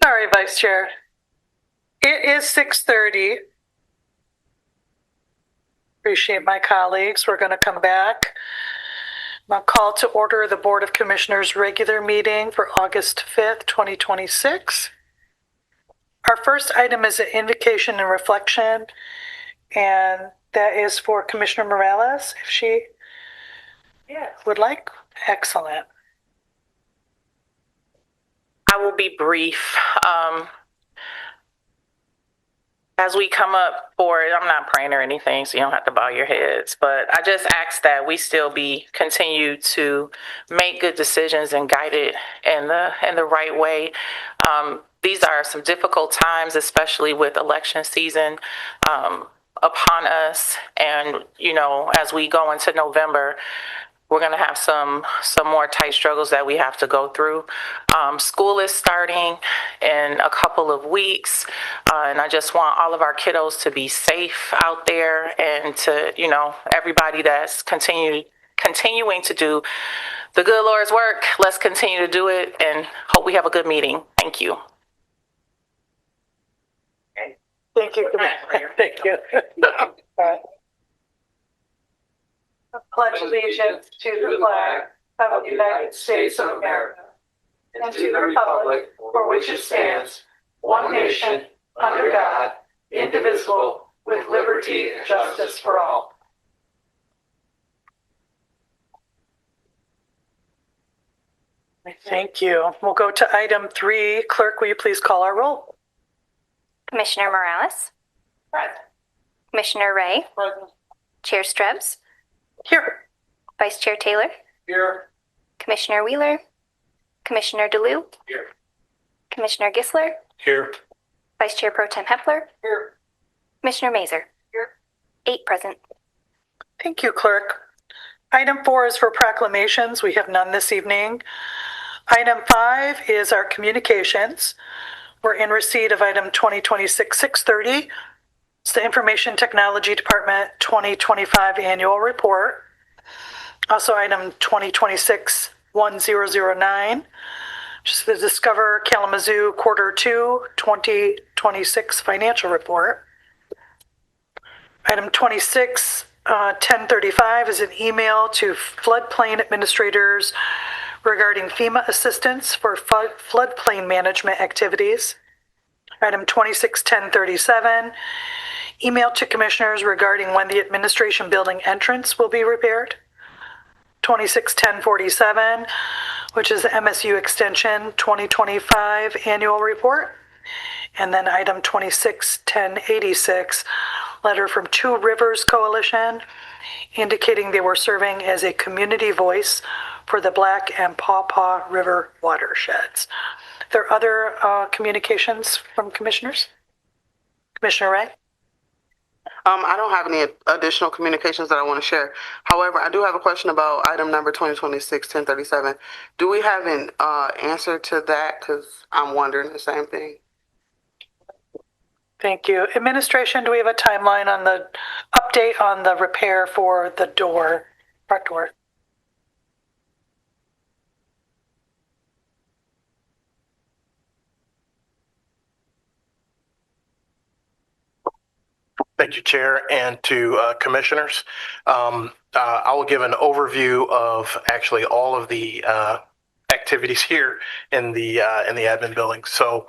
Sorry, Vice Chair. It is 6:30. Appreciate my colleagues. We're going to come back. I'll call to order the Board of Commissioners regular meeting for August 5th, 2026. Our first item is an invocation and reflection, and that is for Commissioner Morales, if she would like. Excellent. I will be brief. As we come up for it, I'm not praying or anything, so you don't have to bow your heads, but I just ask that we still continue to make good decisions and guide it in the right way. These are some difficult times, especially with election season upon us, and as we go into November, we're going to have some more tight struggles that we have to go through. School is starting in a couple of weeks, and I just want all of our kiddos to be safe out there, and to, everybody that's continuing to do the good Lord's work, let's continue to do it, and hope we have a good meeting. Thank you. Thank you. Thank you. I pledge allegiance to the flag of the United States of America and to the republic for which it stands, one nation, under God, indivisible, with liberty and justice for all. Thank you. We'll go to item 3. Clerk, will you please call our roll? Commissioner Morales? Present. Commissioner Ray? Present. Chair Strebs? Here. Vice Chair Taylor? Here. Commissioner Wheeler? Commissioner DeLeeuw? Here. Commissioner Gisler? Here. Vice Chair Pro Tem Hepler? Here. Commissioner Mazer? Here. 8 present. Thank you, Clerk. Item 4 is for proclamations. We have none this evening. Item 5 is our communications. We're in receipt of item 2026-630. It's the Information Technology Department 2025 Annual Report. Also item 2026-1009, which is the Discover Kalamazoo Quarter 2 2026 Financial Report. Item 26-1035 is an email to floodplain administrators regarding FEMA assistance for floodplain management activities. Item 26-1037, email to commissioners regarding when the administration building entrance will be repaired. 26-1047, which is the MSU Extension 2025 Annual Report. And then item 26-1086, letter from Two Rivers Coalition, indicating they were serving as a community voice for the Black and Pawpaw River watersheds. There are other communications from commissioners? Commissioner Ray? I don't have any additional communications that I want to share. However, I do have a question about item number 2026-1037. Do we have an answer to that? Because I'm wondering the same thing. Thank you. Administration, do we have a timeline on the update on the repair for the door, front door? Thank you, Chair, and to commissioners. I will give an overview of actually all of the activities here in the admin building. So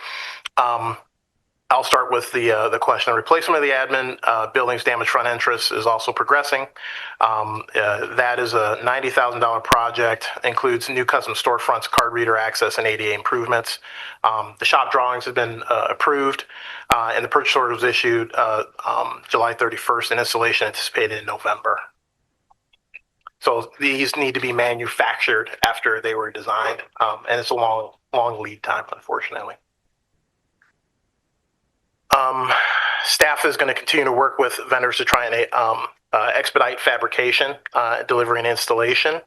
I'll start with the question. The replacement of the admin building's damaged front entrance is also progressing. That is a $90,000 project, includes new custom storefronts, card reader access, and ADA improvements. The shop drawings have been approved, and the purchase order was issued July 31st, and installation anticipated in November. So these need to be manufactured after they were designed, and it's a long lead time, unfortunately. Staff is going to continue to work with vendors to try and expedite fabrication, delivery, and installation.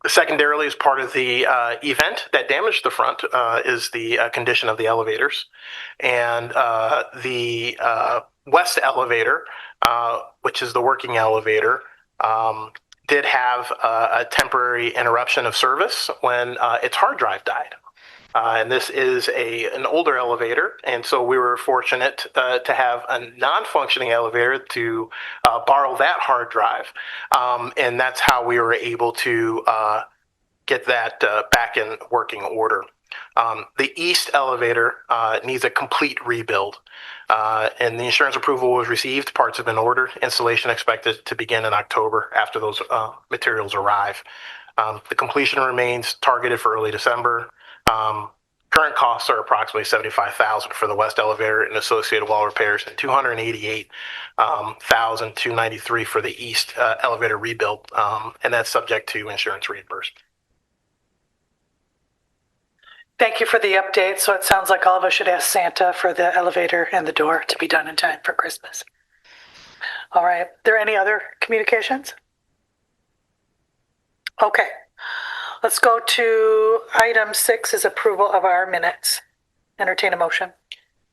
Secondarily, as part of the event that damaged the front is the condition of the elevators. And the west elevator, which is the working elevator, did have a temporary interruption of service when its hard drive died. And this is an older elevator, and so we were fortunate to have a non-functioning elevator to borrow that hard drive, and that's how we were able to get that back in working order. The east elevator needs a complete rebuild, and the insurance approval was received. Parts have been ordered. Installation expected to begin in October after those materials arrive. The completion remains targeted for early December. Current costs are approximately $75,000 for the west elevator and associated wall repairs, and $288,293 for the east elevator rebuild, and that's subject to insurance reimbursement. Thank you for the update. So it sounds like all of us should ask Santa for the elevator and the door to be done in time for Christmas. All right. Are there any other communications? Okay. Let's go to item 6 is approval of our minutes. Entertain a motion.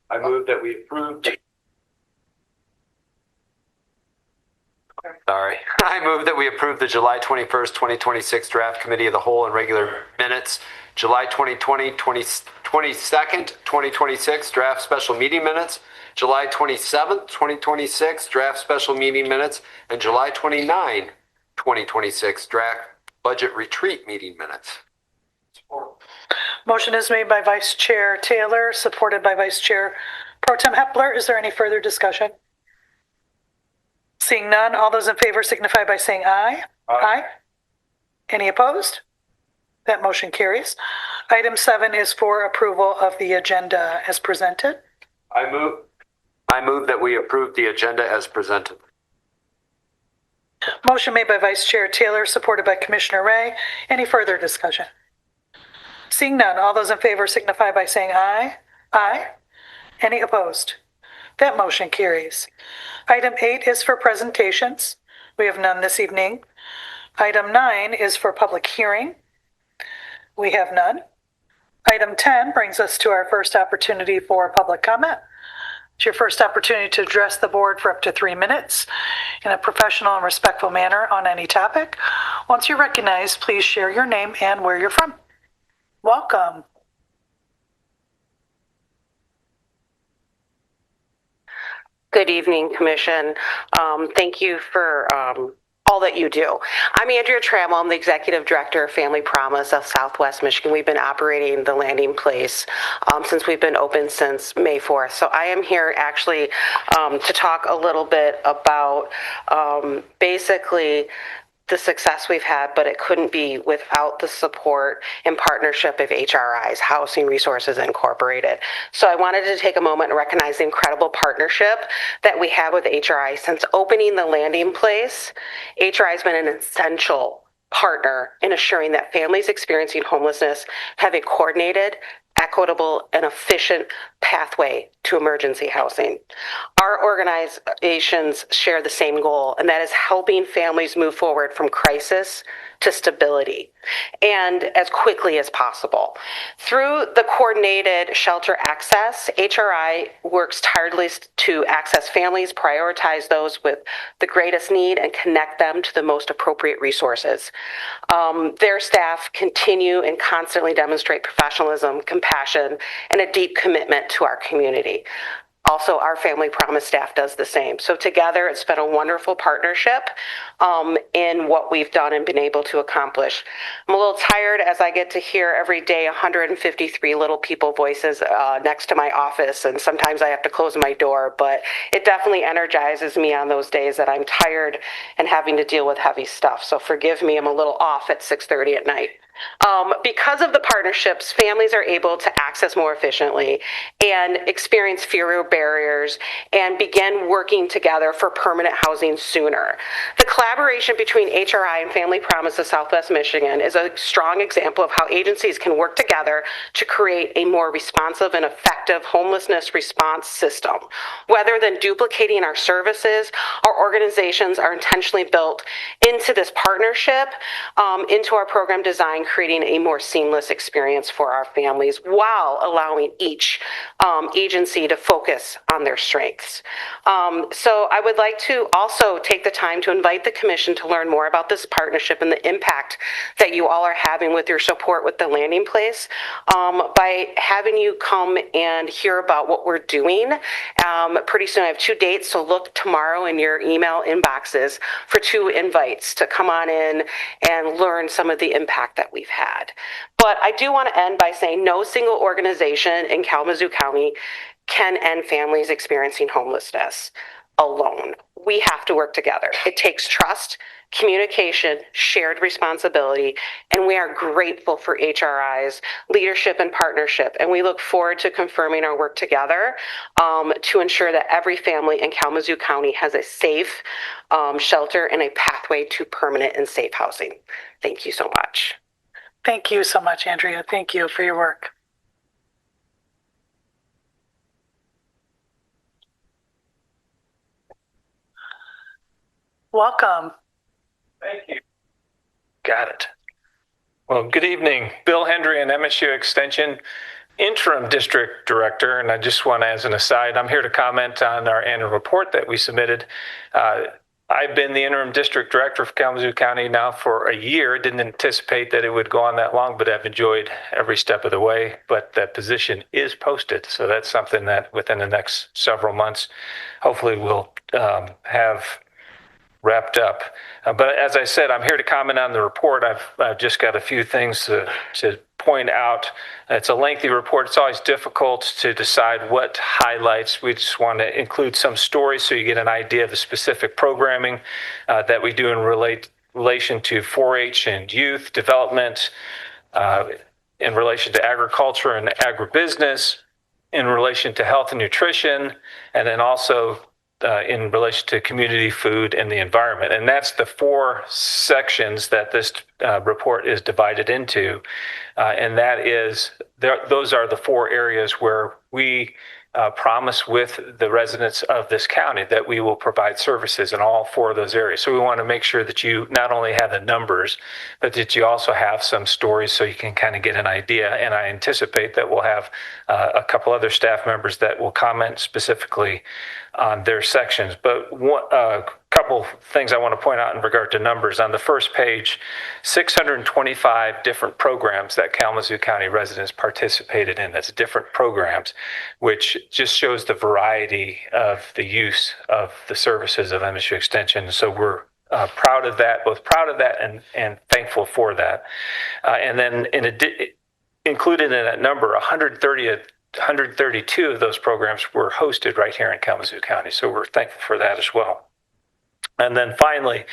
I move that we approve. I move that we approve the July 21st, 2026 draft committee of the whole and regular minutes, July 22nd, 2026 draft special meeting minutes, July 27th, 2026 draft special meeting minutes, and July 29, 2026 draft budget retreat meeting minutes. Motion is made by Vice Chair Taylor, supported by Vice Chair Pro Tem Hepler. Is there any further discussion? Seeing none, all those in favor signify by saying aye. Aye. Any opposed? That motion carries. Item 7 is for approval of the agenda as presented. I move that we approve the agenda as presented. Motion made by Vice Chair Taylor, supported by Commissioner Ray. Any further discussion? Seeing none, all those in favor signify by saying aye. Aye. Any opposed? That motion carries. Item 8 is for presentations. We have none this evening. Item 9 is for public hearing. We have none. Item 10 brings us to our first opportunity for public comment. It's your first opportunity to address the board for up to 3 minutes in a professional and respectful manner on any topic. Once you're recognized, please share your name and where you're from. Welcome. Good evening, Commission. Thank you for all that you do. I'm Andrea Trammell. I'm the Executive Director of Family Promise of Southwest Michigan. We've been operating the landing place since we've been open since May 4th. So I am here actually to talk a little bit about basically the success we've had, but it couldn't be without the support and partnership of HRIs, Housing Resources Incorporated. So I wanted to take a moment and recognize the incredible partnership that we have with HRI. Since opening the landing place, HRI has been an essential partner in assuring that families experiencing homelessness have a coordinated, equitable, and efficient pathway to emergency housing. Our organizations share the same goal, and that is helping families move forward from crisis to stability, and as quickly as possible. Through the coordinated shelter access, HRI works tirelessly to access families, prioritize those with the greatest need, and connect them to the most appropriate resources. Their staff continue and constantly demonstrate professionalism, compassion, and a deep commitment to our community. Also, our Family Promise staff does the same. So together, it's been a wonderful partnership in what we've done and been able to accomplish. I'm a little tired as I get to hear every day 153 little people voices next to my office, and sometimes I have to close my door, but it definitely energizes me on those days that I'm tired and having to deal with heavy stuff. So forgive me, I'm a little off at 6:30 at night. Because of the partnerships, families are able to access more efficiently and experience fewer barriers and begin working together for permanent housing sooner. The collaboration between HRI and Family Promise of Southwest Michigan is a strong example of how agencies can work together to create a more responsive and effective homelessness response system. Rather than duplicating our services, our organizations are intentionally built into this partnership, into our program design, creating a more seamless experience for our families while allowing each agency to focus on their strengths. So I would like to also take the time to invite the commission to learn more about this partnership and the impact that you all are having with your support with the landing place by having you come and hear about what we're doing. Pretty soon I have 2 dates, so look tomorrow in your email inboxes for 2 invites to come on in and learn some of the impact that we've had. But I do want to end by saying no single organization in Kalamazoo County can end families experiencing homelessness alone. We have to work together. It takes trust, communication, shared responsibility, and we are grateful for HRI's leadership and partnership, and we look forward to confirming our work together to ensure that every family in Kalamazoo County has a safe shelter and a pathway to permanent and safe housing. Thank you so much. Thank you so much, Andrea. Thank you for your work. Welcome. Thank you. Got it. Well, good evening. Bill Hendry and MSU Extension Interim District Director. And I just want to, as an aside, I'm here to comment on our annual report that we submitted. I've been the Interim District Director for Kalamazoo County now for a year. Didn't anticipate that it would go on that long, but I've enjoyed every step of the way. But that position is posted. So that's something that within the next several months, hopefully we'll have wrapped up. But as I said, I'm here to comment on the report. I've just got a few things to point out. It's a lengthy report. It's always difficult to decide what highlights. We just want to include some stories so you get an idea of the specific programming that we do in relation to 4-H and youth development, in relation to agriculture and agribusiness, in relation to health and nutrition, and then also in relation to community, food, and the environment. And that's the 4 sections that this report is divided into. And that is, those are the 4 areas where we promise with the residents of this county that we will provide services in all 4 of those areas. So we want to make sure that you not only have the numbers, but that you also have some stories so you can kind of get an idea. And I anticipate that we'll have a couple other staff members that will comment specifically on their sections. But a couple things I want to point out in regard to numbers. On the first page, 625 different programs that Kalamazoo County residents participated in. That's different programs, which just shows the variety of the use of the services of MSU Extension. So we're proud of that, both proud of that and thankful for that. And then included in that number, 132 of those programs were hosted right here in Kalamazoo County. So we're thankful for that as well. And then finally,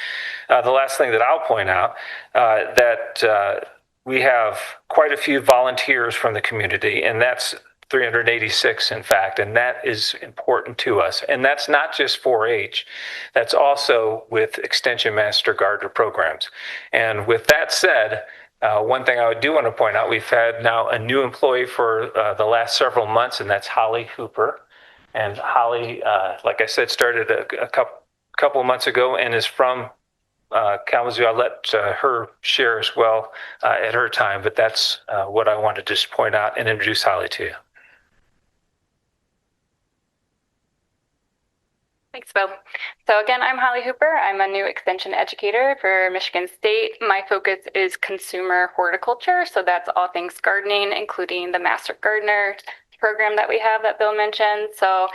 the last thing that I'll point out, that we have quite a few volunteers from the community, and that's 386, in fact, and that is important to us. And that's not just 4-H, that's also with Extension Master Gardener programs. And with that said, one thing I do want to point out, we've had now a new employee for the last several months, and that's Holly Hooper. And Holly, like I said, started a couple of months ago and is from Kalamazoo. I'll let her share as well at her time, but that's what I wanted to just point out and introduce Holly to you. Thanks, Bill. So again, I'm Holly Hooper. I'm a new extension educator for Michigan State. My focus is consumer horticulture. So that's all things gardening, including the Master Gardener program that we have that Bill mentioned. So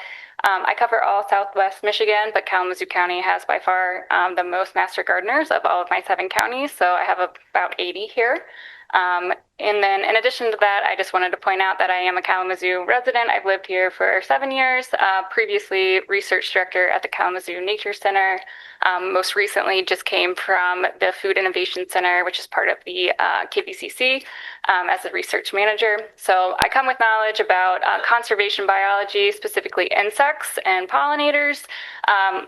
I cover all Southwest Michigan, but Kalamazoo County has by far the most Master Gardeners of all of my 7 counties. So I have about 80 here. And then in addition to that, I just wanted to point out that I am a Kalamazoo resident. I've lived here for 7 years, previously research director at the Kalamazoo Nature Center. Most recently just came from the Food Innovation Center, which is part of the KVCC, as a research manager. So I come with knowledge about conservation biology, specifically insects and pollinators,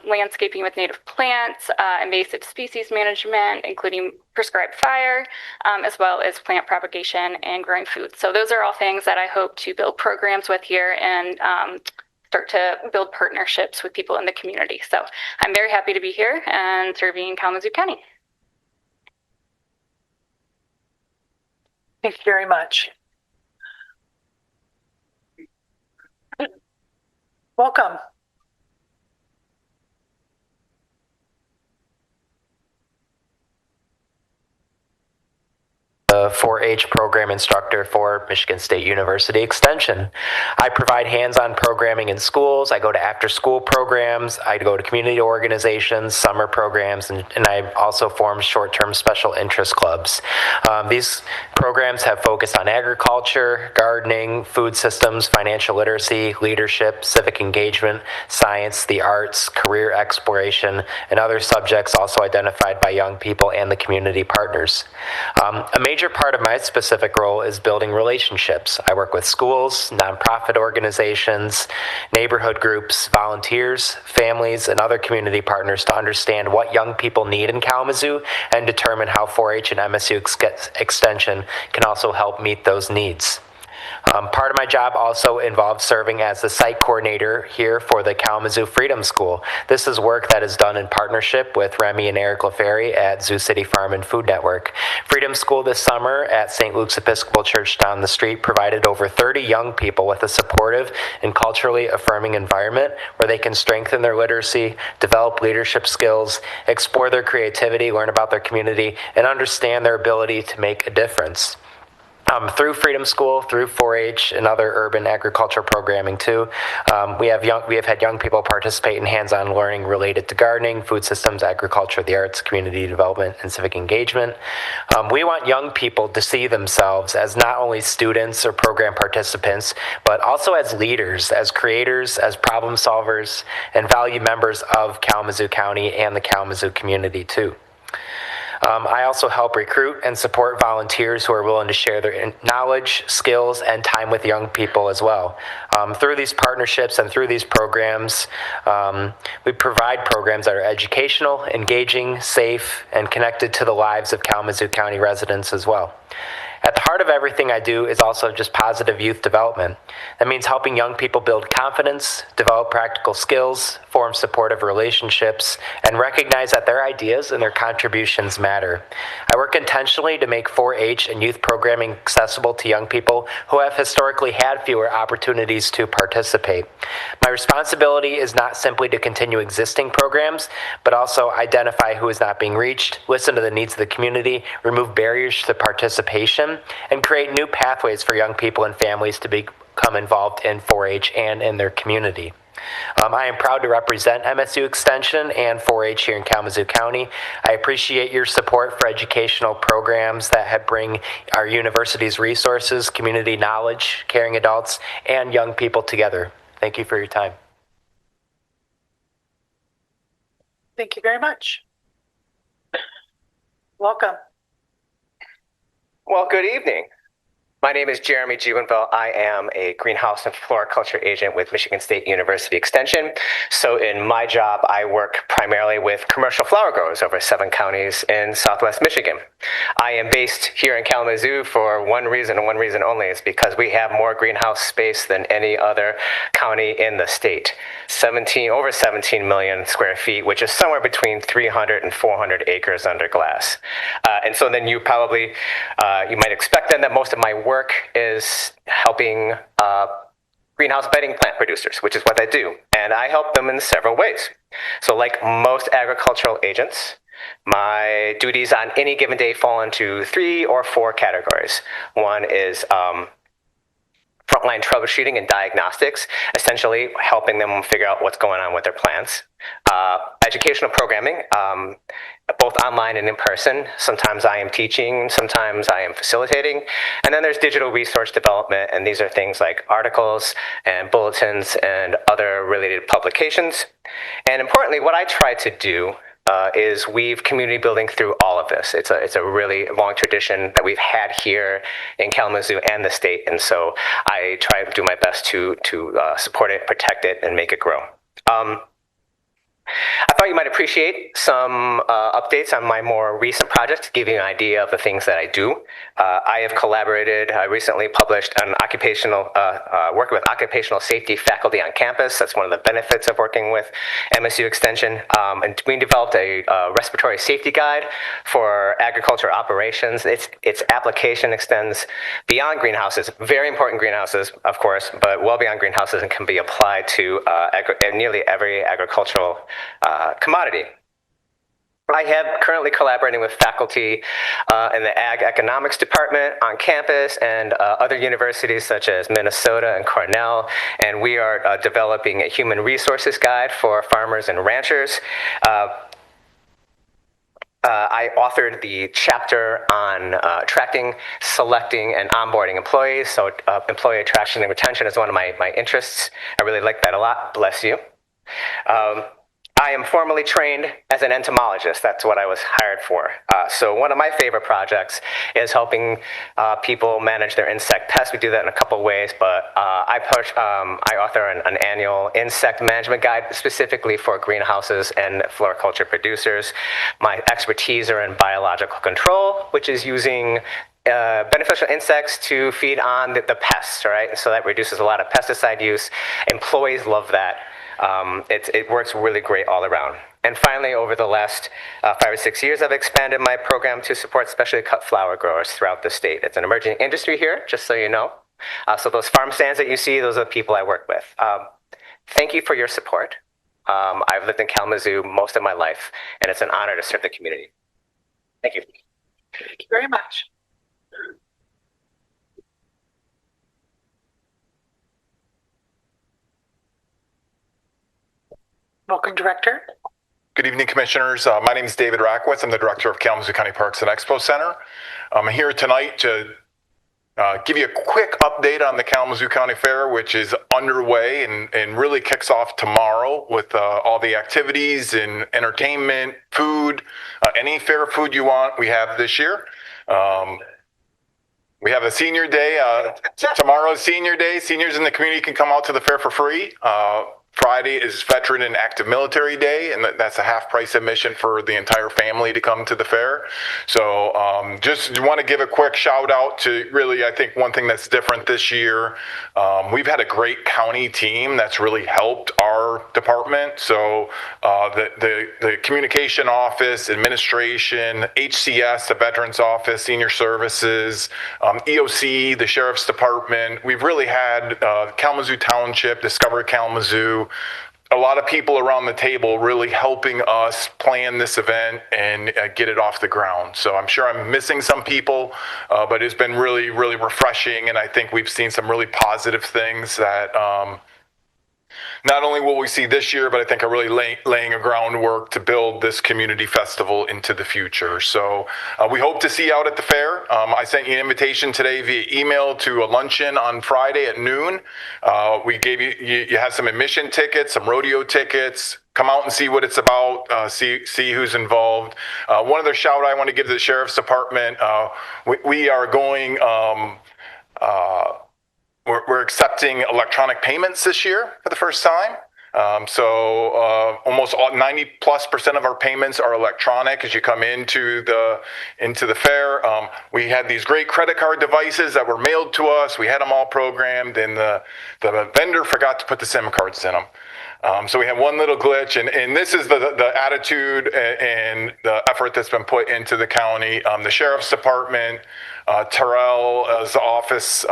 landscaping with native plants, invasive species management, including prescribed fire, as well as plant propagation and growing food. So those are all things that I hope to build programs with here and start to build partnerships with people in the community. So I'm very happy to be here and serving Kalamazoo County. Thank you very much. Welcome. 4-H program instructor for Michigan State University Extension. I provide hands-on programming in schools. I go to after-school programs. I go to community organizations, summer programs, and I also form short-term special interest clubs. These programs have focused on agriculture, gardening, food systems, financial literacy, leadership, civic engagement, science, the arts, career exploration, and other subjects also identified by young people and the community partners. A major part of my specific role is building relationships. I work with schools, nonprofit organizations, neighborhood groups, volunteers, families, and other community partners to understand what young people need in Kalamazoo and determine how 4-H and MSU Extension can also help meet those needs. Part of my job also involves serving as the site coordinator here for the Kalamazoo Freedom School. This is work that is done in partnership with Remy and Eric LaFerry at Zoo City Farm and Food Network. Freedom School this summer at St. Luke's Episcopal Church down the street provided over 30 young people with a supportive and culturally affirming environment where they can strengthen their literacy, develop leadership skills, explore their creativity, learn about their community, and understand their ability to make a difference. Through Freedom School, through 4-H, and other urban agriculture programming too, we have had young people participate in hands-on learning related to gardening, food systems, agriculture, the arts, community development, and civic engagement. We want young people to see themselves as not only students or program participants, but also as leaders, as creators, as problem solvers, and valued members of Kalamazoo County and the Kalamazoo community too. I also help recruit and support volunteers who are willing to share their knowledge, skills, and time with young people as well. Through these partnerships and through these programs, we provide programs that are educational, engaging, safe, and connected to the lives of Kalamazoo County residents as well. At the heart of everything I do is also just positive youth development. That means helping young people build confidence, develop practical skills, form supportive relationships, and recognize that their ideas and their contributions matter. I work intentionally to make 4-H and youth programming accessible to young people who have historically had fewer opportunities to participate. My responsibility is not simply to continue existing programs, but also identify who is not being reached, listen to the needs of the community, remove barriers to participation, and create new pathways for young people and families to become involved in 4-H and in their community. I am proud to represent MSU Extension and 4-H here in Kalamazoo County. I appreciate your support for educational programs that bring our university's resources, community knowledge, caring adults, and young people together. Thank you for your time. Thank you very much. Welcome. Well, good evening. My name is Jeremy Jubenville. I am a greenhouse and floriculture agent with Michigan State University Extension. So in my job, I work primarily with commercial flower growers over 7 counties in Southwest Michigan. I am based here in Kalamazoo for one reason and one reason only, is because we have more greenhouse space than any other county in the state. Over 17 million square feet, which is somewhere between 300 and 400 acres under glass. And so then you might expect then that most of my work is helping greenhouse bedding plant producers, which is what I do. And I help them in several ways. So like most agricultural agents, my duties on any given day fall into 3 or 4 categories. One is frontline troubleshooting and diagnostics, essentially helping them figure out what's going on with their plants. Educational programming, both online and in person. Sometimes I am teaching, sometimes I am facilitating. And then there's digital resource development, and these are things like articles and bulletins and other related publications. And importantly, what I try to do is weave community building through all of this. It's a really long tradition that we've had here in Kalamazoo and the state, and so I try to do my best to support it, protect it, and make it grow. I thought you might appreciate some updates on my more recent project to give you an idea of the things that I do. I have collaborated, I recently published an working with occupational safety faculty on campus. That's one of the benefits of working with MSU Extension. And we developed a respiratory safety guide for agriculture operations. Its application extends beyond greenhouses, very important greenhouses, of course, but well beyond greenhouses, and can be applied to nearly every agricultural commodity. I have currently collaborating with faculty in the Ag Economics Department on campus and other universities such as Minnesota and Cornell, and we are developing a human resources guide for farmers and ranchers. I authored the chapter on attracting, selecting, and onboarding employees. So employee attraction and retention is one of my interests. I really like that a lot. Bless you. I am formally trained as an entomologist. That's what I was hired for. So one of my favorite projects is helping people manage their insect pests. We do that in a couple of ways, but I author an annual insect management guide specifically for greenhouses and floriculture producers. My expertise are in biological control, which is using beneficial insects to feed on the pests, right? So that reduces a lot of pesticide use. Employees love that. It works really great all around. And finally, over the last 5 or 6 years, I've expanded my program to support specially cut flower growers throughout the state. It's an emerging industry here, just so you know. So those farm stands that you see, those are the people I work with. Thank you for your support. I've lived in Kalamazoo most of my life, and it's an honor to serve the community. Thank you. Thank you very much. Welcome, Director. Good evening, Commissioners. My name is David Rackwitz. I'm the Director of Kalamazoo County Parks and Expo Center. I'm here tonight to give you a quick update on the Kalamazoo County Fair, which is underway and really kicks off tomorrow with all the activities and entertainment, food, any fair food you want, we have this year. We have a senior day. Tomorrow's senior day. Seniors in the community can come out to the fair for free. Friday is Veteran and Active Military Day, and that's a half price admission for the entire family to come to the fair. So just want to give a quick shout out to really, I think one thing that's different this year, we've had a great county team that's really helped our department. So the communication office, administration, HCS, the Veterans Office, Senior Services, EOC, the Sheriff's Department, we've really had Kalamazoo Township, Discover Kalamazoo, a lot of people around the table really helping us plan this event and get it off the ground. So I'm sure I'm missing some people, but it's been really, really refreshing. And I think we've seen some really positive things that not only will we see this year, but I think are really laying a groundwork to build this community festival into the future. So we hope to see you out at the fair. I sent you an invitation today via email to a luncheon on Friday at noon. We gave you have some admission tickets, some rodeo tickets. Come out and see what it's about, see who's involved. One other shout I want to give to the Sheriff's Department. We are going, we're accepting electronic payments this year for the first time. So almost 90+% of our payments are electronic as you come into the fair. We had these great credit card devices that were mailed to us. We had them all programmed, and the vendor forgot to put the SIM cards in them. So we have one little glitch, and this is the attitude and the effort that's been put into the county. The Sheriff's Department, Terrell's office,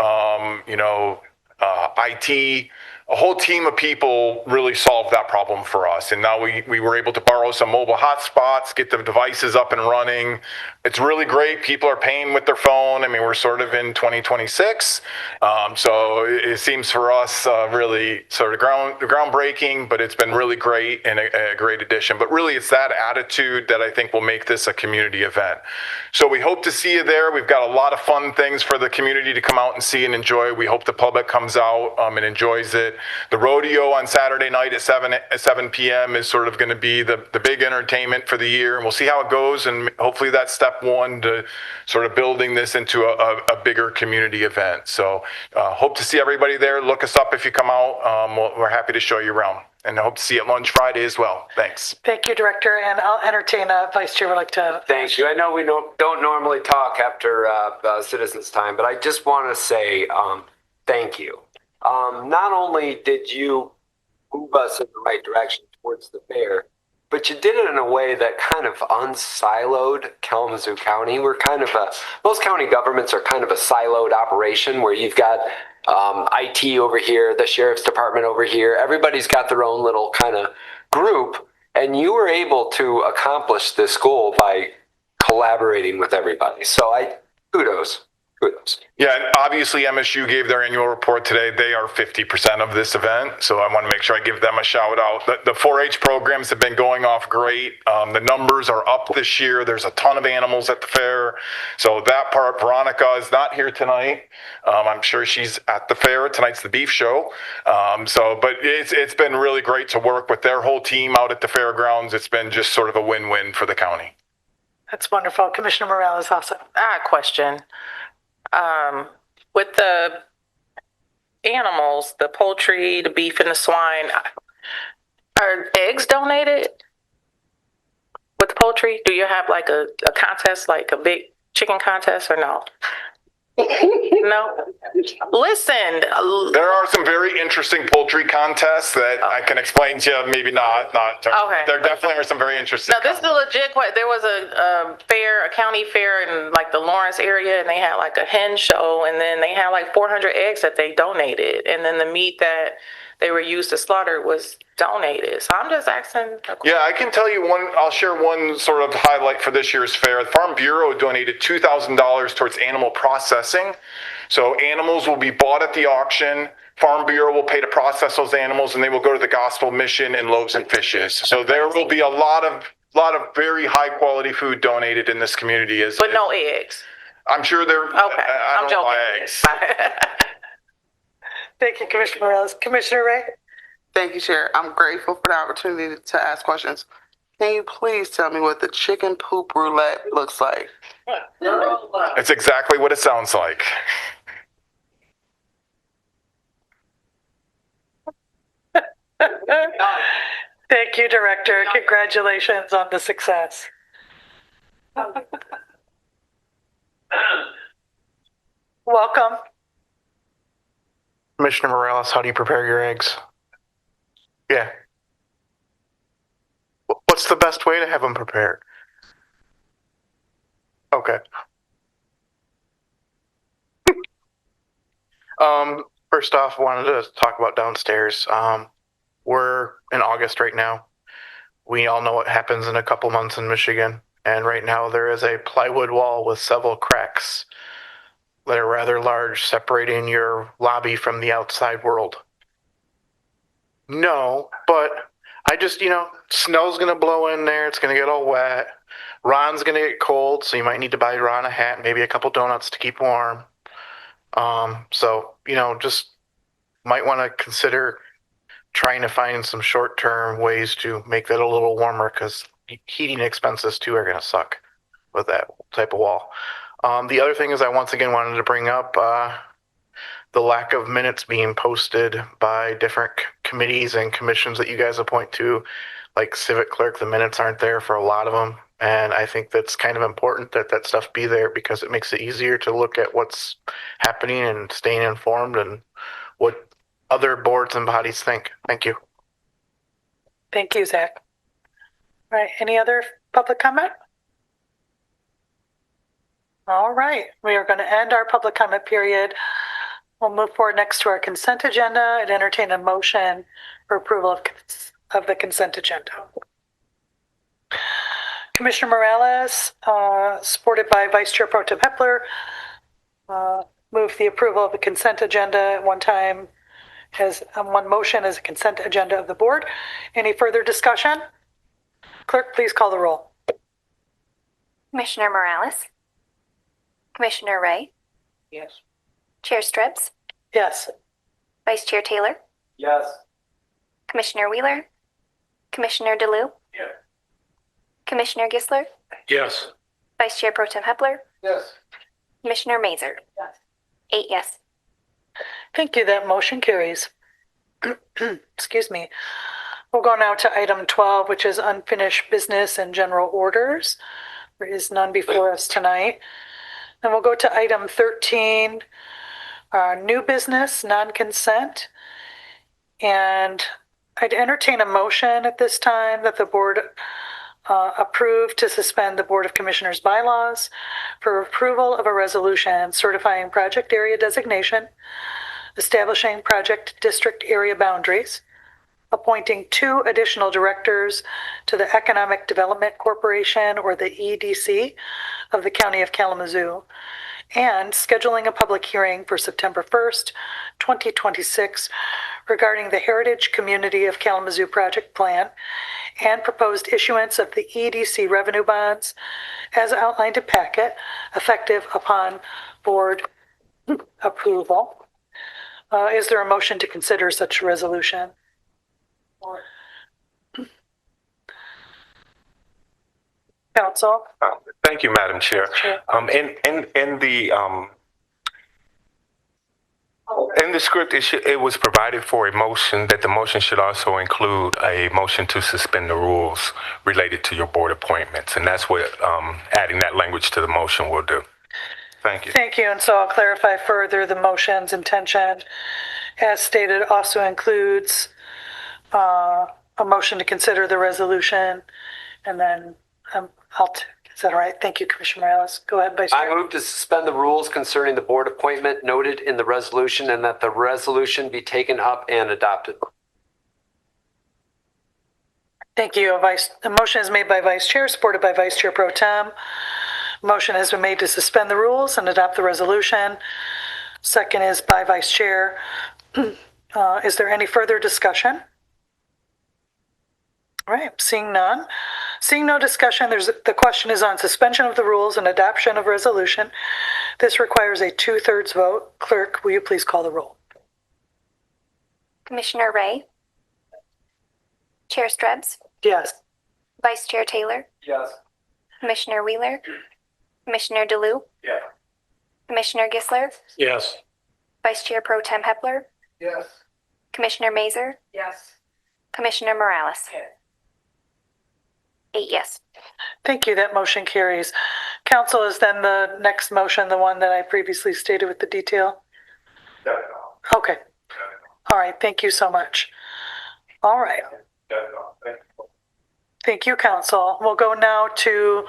IT, a whole team of people really solved that problem for us. And now we were able to borrow some mobile hotspots, get the devices up and running. It's really great. People are paying with their phone. I mean, we're sort of in 2026. So it seems for us really sort of groundbreaking, but it's been really great and a great addition. But really, it's that attitude that I think will make this a community event. So we hope to see you there. We've got a lot of fun things for the community to come out and see and enjoy. We hope the public comes out and enjoys it. The rodeo on Saturday night at 7 p.m. is sort of going to be the big entertainment for the year, and we'll see how it goes. And hopefully that's step one to sort of building this into a bigger community event. So hope to see everybody there. Look us up if you come out. We're happy to show you around. And I hope to see you at lunch Friday as well. Thanks. Thank you, Director, and I'll entertain a Vice Chair would like to. Thank you. I know we don't normally talk after citizens' time, but I just want to say thank you. Not only did you move us in the right direction towards the fair, but you did it in a way that kind of unsiloed Kalamazoo County. We're kind of most county governments are kind of a siloed operation where you've got IT over here, the sheriff's department over here. Everybody's got their own little kind of group, and you were able to accomplish this goal by collaborating with everybody. So kudos. Yeah, and obviously MSU gave their annual report today. They are 50% of this event, so I want to make sure I give them a shout out. The 4-H programs have been going off great. The numbers are up this year. There's a ton of animals at the fair. So that part, Veronica is not here tonight. I'm sure she's at the fair. Tonight's the beef show. But it's been really great to work with their whole team out at the fairgrounds. It's been just sort of a win-win for the county. That's wonderful. Commissioner Morales also. I have a question. With the animals, the poultry, the beef, and the swine, are eggs donated with the poultry? Do you have like a contest, like a big chicken contest, or no? No? Listen. There are some very interesting poultry contests that I can explain to you, maybe not. Okay. There definitely are some very interesting. Now, this is a legit question. There was a county fair in like the Lawrence area, and they had like a hen show, and then they had like 400 eggs that they donated, and then the meat that they were used to slaughter was donated. So I'm just asking. Yeah, I can tell you I'll share one sort of highlight for this year's fair. The Farm Bureau donated $2,000 towards animal processing. So animals will be bought at the auction. Farm Bureau will pay to process those animals, and they will go to the Gospel Mission and Loaves and Fishes. So there will be a lot of very high quality food donated in this community. But no eggs. I'm sure there. Okay, I I'm don't joking. buy eggs. Thank you, Commissioner Morales. Commissioner Ray? Thank you, Chair. I'm grateful for the opportunity to ask questions. Can you please tell me what the chicken poop roulette looks like? It's exactly what it sounds like. Thank you, Director. Congratulations on the success. Welcome. Commissioner Morales, how do you prepare your eggs? Yeah. What's the best way to have them prepared? Okay. First off, I wanted to talk about downstairs. We're in August right now. We all know what happens in a couple months in Michigan. And right now there is a plywood wall with several cracks that are rather large, separating your lobby from the outside world. No, but I just, snow's going to blow in there. It's going to get all wet. Ron's going to get cold, so you might need to buy Ron a hat, maybe a couple donuts to keep warm. Just might want to consider trying to find some short-term ways to make that a little warmer, because heating expenses too are going to suck with that type of wall. The other thing is I once again wanted to bring up the lack of minutes being posted by different committees and commissions that you guys appoint to, like Civic Clerk. The minutes aren't there for a lot of them, and I think that's kind of important that that stuff be there, because it makes it easier to look at what's happening and staying informed and what other boards and bodies think. Thank you. Thank you, Zach. All right, any other public comment? All right, we are going to end our public comment period. We'll move forward next to our consent agenda and entertain a motion for approval of the consent agenda. Commissioner Morales, supported by Vice Chair Pro Tem Hepler, move the approval of the consent agenda at one time as one motion as a consent agenda of the board. Any further discussion? Clerk, please call the roll. Commissioner Morales? Commissioner Ray? Yes. Chair Stribbs? Yes. Vice Chair Taylor? Yes. Commissioner Wheeler? Commissioner DeLeeuw? Yeah. Commissioner Gisler? Yes. Vice Chair Pro Tem Hepler? Yes. Commissioner Mazer? Yes. 8 yes. Thank you. That motion carries. Excuse me. We'll go now to item 12, which is unfinished business and general orders. There is none before us tonight. And we'll go to item 13, new business, non-consent. And I'd entertain a motion at this time that the board approve to suspend the Board of Commissioners bylaws for approval of a resolution certifying project area designation, establishing project district area boundaries, appointing 2 additional directors to the Economic Development Corporation, or the EDC, of the County of Kalamazoo, and scheduling a public hearing for September 1st, 2026, regarding the Heritage Community of Kalamazoo Project Plan and proposed issuance of the EDC revenue bonds as outlined in packet, effective upon board approval. Is there a motion to consider such a resolution? Council? Thank you, Madam Chair. In the script, it was provided for a motion that the motion should also include a motion to suspend the rules related to your board appointments, and that's what adding that language to the motion will do. Thank you. Thank you. And so I'll clarify further, the motion's intention, as stated, also includes a motion to consider the resolution, and then is that all right? Thank you, Commissioner Morales. Go ahead, Vice Chair. I move to suspend the rules concerning the board appointment noted in the resolution and that the resolution be taken up and adopted. Thank you. A motion is made by Vice Chair, supported by Vice Chair Pro Tem. Motion has been made to suspend the rules and adopt the resolution. Second is by Vice Chair. Is there any further discussion? All right, seeing none. Seeing no discussion, the question is on suspension of the rules and adoption of resolution. This requires a 2/3 vote. Clerk, will you please call the roll? Commissioner Ray? Chair Strebs? Yes. Vice Chair Taylor? Yes. Commissioner Wheeler? Commissioner DeLeeuw? Yeah. Commissioner Gisler? Yes. Vice Chair Pro Tem Hepler? Yes. Commissioner Mazer? Yes. Commissioner Morales? 8 yes. Thank you. That motion carries. Council, is then the next motion the one that I previously stated with the detail? Okay. All right. Thank you so much. All right. Thank you, Council. We'll go now to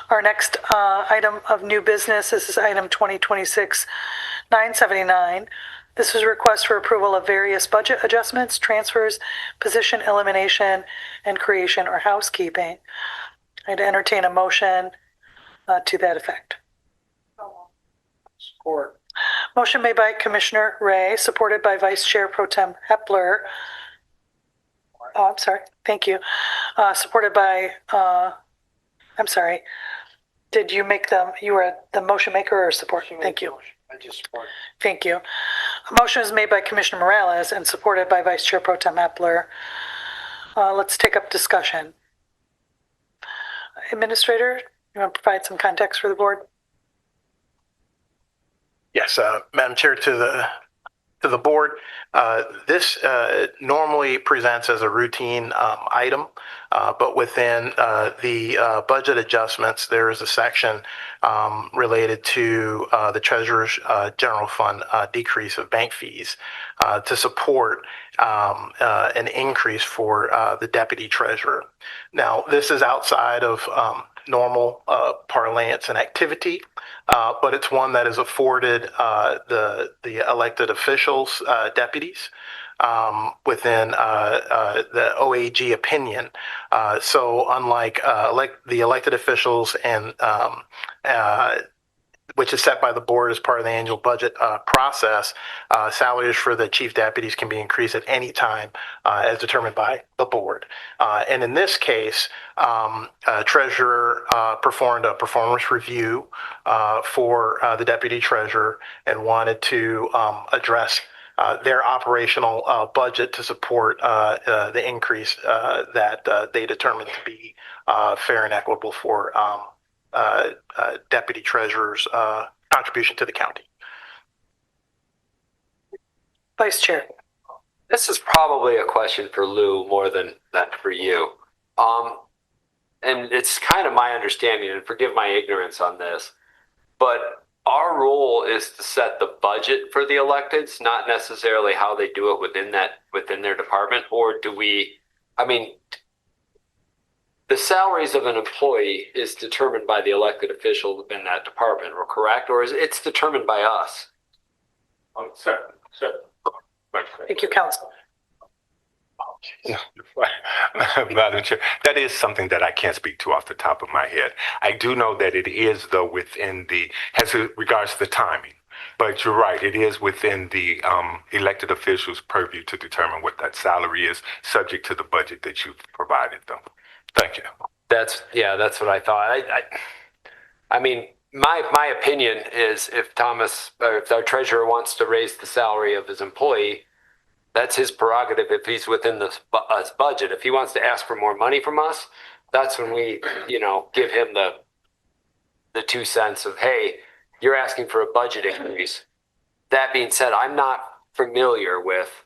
our next item of new business. This is item 2026-979. This is a request for approval of various budget adjustments, transfers, position elimination, and creation or housekeeping. I'd entertain a motion to that effect. Support. Motion made by Commissioner Ray, supported by Vice Chair Pro Tem Hepler. Oh, I'm sorry. Thank you. Supported by, I'm sorry. Did you make you were the motion maker or support? Thank you. I just support. Thank you. A motion is made by Commissioner Morales and supported by Vice Chair Pro Tem Hepler. Let's take up discussion. Administrator, you want to provide some context for the board? Yes, Madam Chair, to the board, this normally presents as a routine item, but within the budget adjustments, there is a section related to the Treasurer's General Fund decrease of bank fees to support an increase for the Deputy Treasurer. Now, this is outside of normal parlance and activity, but it's one that is afforded the elected officials, deputies, within the OAG opinion. So unlike the elected officials and which is set by the board as part of the annual budget process, salaries for the chief deputies can be increased at any time as determined by the board. And in this case, treasurer performed a performance review for the deputy treasurer and wanted to address their operational budget to support the increase that they determined to be fair and equitable for deputy treasurer's contribution to the county. Vice Chair. This is probably a question for Lou more than for you. And it's kind of my understanding, and forgive my ignorance on this, but our role is to set the budget for the electeds, not necessarily how they do it within their department. Or do we, I mean, the salaries of an employee is determined by the elected official in that department, or correct? Or is it's determined by us? Sir. Thank you, Council. Madam Chair, that is something that I can't speak to off the top of my head. I do know that it is, though, within as it regards to the timing. But you're right, it is within the elected officials' purview to determine what that salary is, subject to the budget that you've provided, though. Thank you. That's what I thought. I mean, my opinion is if our treasurer wants to raise the salary of his employee, that's his prerogative if he's within the budget. If he wants to ask for more money from us, that's when we, give him the 2 cents of, hey, you're asking for a budget increase. That being said, I'm not familiar with,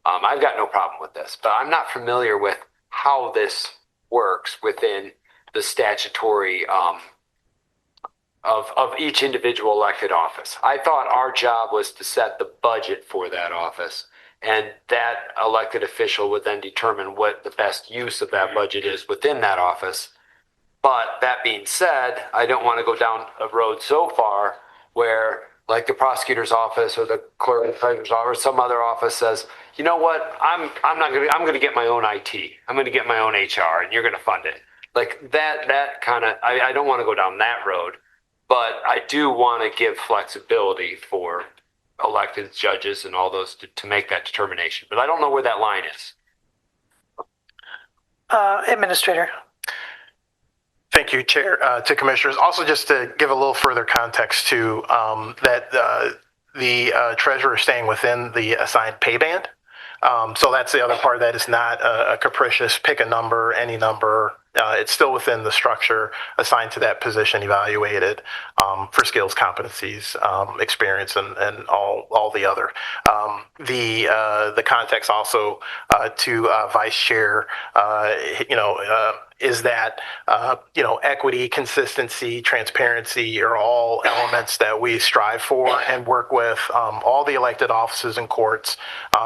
I've got no problem with this, but I'm not familiar with how this works within the statutory of each individual elected office. I thought our job was to set the budget for that office, and that elected official would then determine what the best use of that budget is within that office. But that being said, I don't want to go down a road so far where, like, the prosecutor's office or the clerk of the treasurer's office, or some other office says, you know what, I'm going to get my own IT. I'm going to get my own HR, and you're going to fund it. Like that kind of, I don't want to go down that road, but I do want to give flexibility for elected judges and all those to make that determination. But I don't know where that line is. Administrator. Thank you, Chair, to Commissioners. Also, just to give a little further context to that the treasurer is staying within the assigned pay band. So that's the other part. That is not a capricious pick a number, any number. It's still within the structure assigned to that position, evaluated for skills, competencies, experience, and all the other. The context also to Vice Chair, is that equity, consistency, transparency are all elements that we strive for and work with all the elected offices and courts.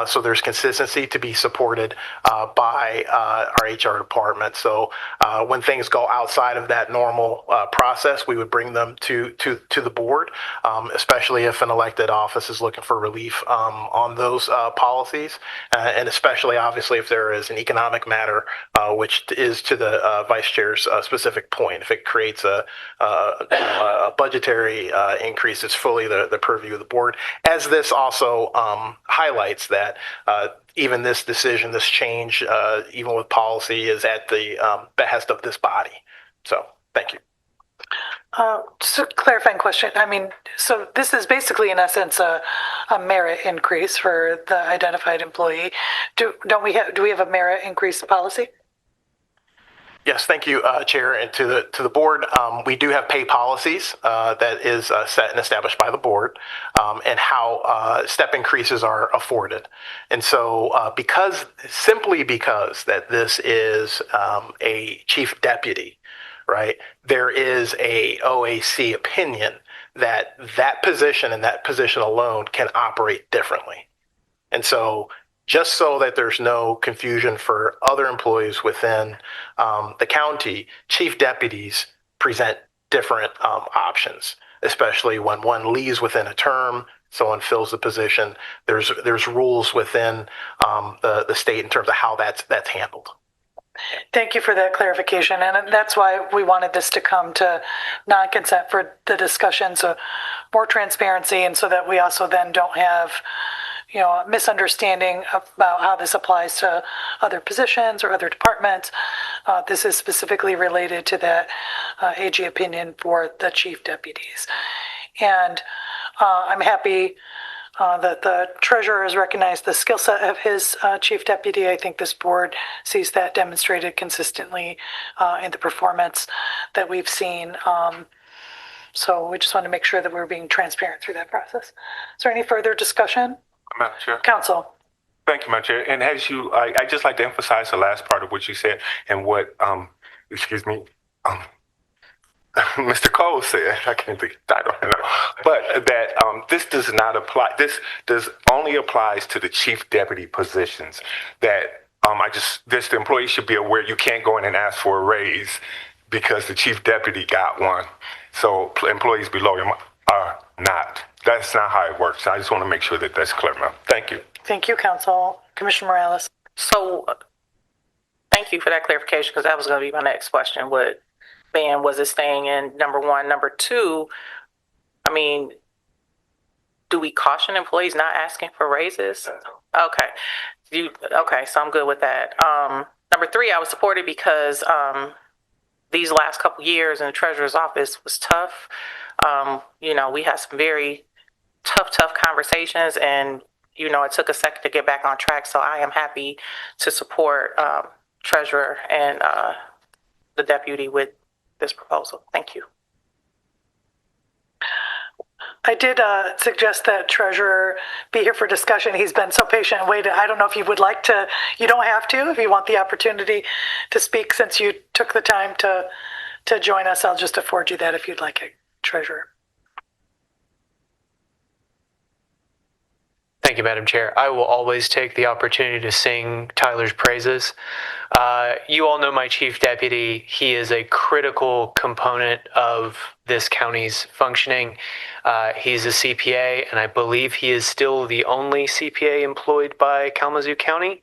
So there's consistency to be supported by our HR department. So when things go outside of that normal process, we would bring them to the board, especially if an elected office is looking for relief on those policies, and especially obviously if there is an economic matter, which is to the Vice Chair's specific point. If it creates a budgetary increase, it's fully the purview of the board. As this also highlights that even this decision, this change, even with policy, is at the behest of this body. So, thank you. Just a clarifying question. I mean, so this is basically, in essence, a merit increase for the identified employee. Do we have a merit increase policy? Yes, thank you, Chair, and to the board. We do have pay policies that is set and established by the board, and how step increases are afforded. And so, simply because that this is a chief deputy, right? There is a OAC opinion that position and that position alone can operate differently, and so. Just so that there's no confusion for other employees within the county, chief deputies present different options, especially when one leaves within a term, someone fills the position. There's rules within the state in terms of how that's handled. Thank you for that clarification, and that's why we wanted this to come to non-consent for the discussion, so more transparency, and so that we also then don't have misunderstanding about how this applies to other positions or other departments. This is specifically related to that AG opinion for the chief deputies. And I'm happy that the treasurer has recognized the skill set of his chief deputy. I think this board sees that demonstrated consistently in the performance that we've seen. So we just want to make sure that we're being transparent through that process. Is there any further discussion? Madam Chair. Council. Thank you, Madam Chair. And as you, I just like to emphasize the last part of what you said and what, excuse me, Mr. Cole said. I can't think. I don't know, but that this does not apply. This does only applies to the chief deputy positions. That the employee should be aware you can't go in and ask for a raise because the chief deputy got one. So employees below him are not. That's not how it works. I just want to make sure that that's clear, ma'am. Thank you. Thank you, Council. Commissioner Morales. So thank you for that clarification, because that was going to be my next question. Was it staying in number one? Number two, I mean, do we caution employees not asking for raises? Okay. Okay, so I'm good with that. Number three, I was supported because these last couple years in the treasurer's office was tough. We had some very tough conversations, and it took a second to get back on track. So I am happy to support treasurer and the deputy with this proposal. Thank you. I did suggest that treasurer be here for discussion. He's been so patient and waited. I don't know if you would like to. You don't have to. If you want the opportunity to speak, since you took the time to join us, I'll just afford you that if you'd like it, treasurer. Thank you, Madam Chair. I will always take the opportunity to sing Tyler's praises. You all know my chief deputy. He is a critical component of this county's functioning. He's a CPA, and I believe he is still the only CPA employed by Kalamazoo County.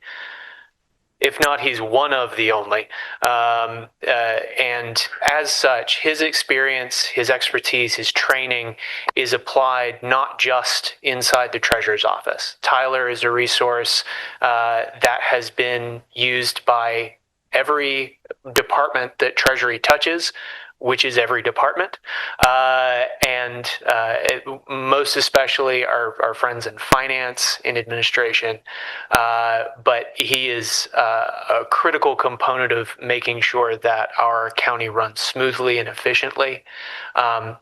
If not, he's one of the only. And as such, his experience, his expertise, his training is applied not just inside the treasurer's office. Tyler is a resource that has been used by every department that Treasury touches, which is every department, and most especially our friends in finance, in administration. But he is a critical component of making sure that our county runs smoothly and efficiently.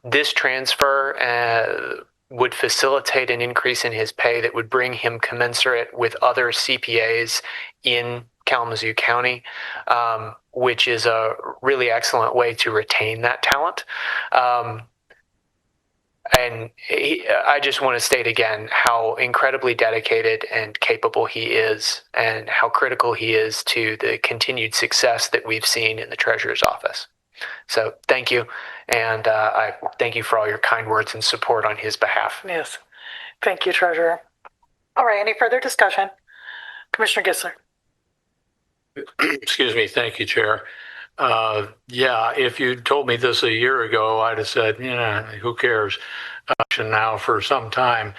This transfer would facilitate an increase in his pay that would bring him commensurate with other CPAs in Kalamazoo County, which is a really excellent way to retain that talent. I just want to state again how incredibly dedicated and capable he is, and how critical he is to the continued success that we've seen in the treasurer's office. So thank you, and I thank you for all your kind words and support on his behalf. Yes. Thank you, treasurer. All right, any further discussion? Commissioner Gisler. Excuse me. Thank you, Chair. If you told me this a year ago, I'd have said, who cares? Now for some time.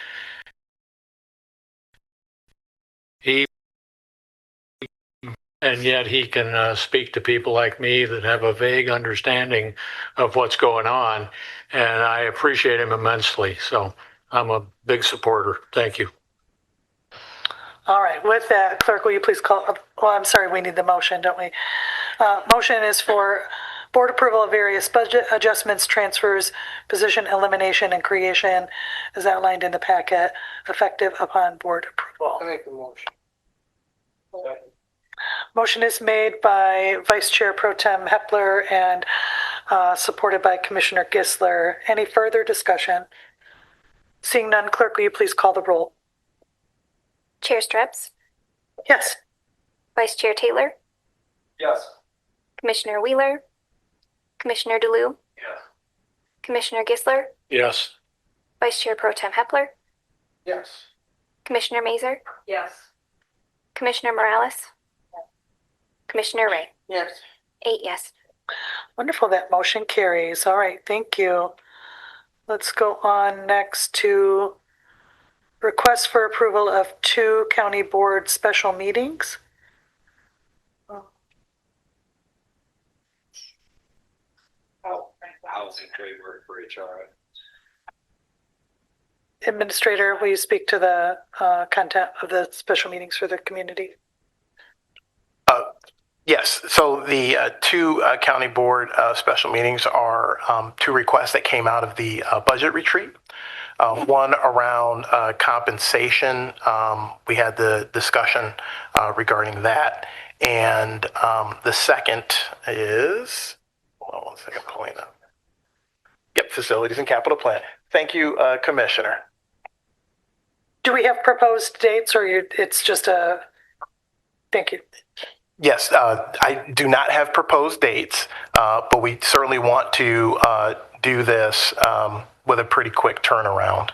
And yet he can speak to people like me that have a vague understanding of what's going on. And I appreciate him immensely. So I'm a big supporter. Thank you. All right. With that, clerk, will you please call? Well, I'm sorry, we need the motion, don't we? Motion is for board approval of various budget adjustments, transfers, position elimination, and creation, as outlined in the packet, effective upon board approval. I make the motion. Motion is made by Vice Chair Pro Tem Hepler and supported by Commissioner Gisler. Any further discussion? Seeing none, clerk, will you please call the roll? Chair Streps, Yes. Vice Chair Taylor, Yes. Commissioner Wheeler, Commissioner DeLeeuw, Yes. Commissioner Gisler, Yes. Vice Chair Pro Tem Hepler, Yes. Commissioner Mazer, Yes. Commissioner Morales, Commissioner Ray. Yes. 8 yes. Wonderful. That motion carries. All right. Thank you. Let's go on next to request for approval of 2 county board special meetings. Housing trade work for HR. Administrator, will you speak to the content of the special meetings for the community? Yes. So the 2 county board special meetings are 2 requests that came out of the budget retreat. One around compensation. We had the discussion regarding that. And the second is, hold on one second, pulling up. Yep, facilities and capital plan. Thank you, Commissioner. Do we have proposed dates or it's just a, thank you. Yes, I do not have proposed dates, but we certainly want to do this with a pretty quick turnaround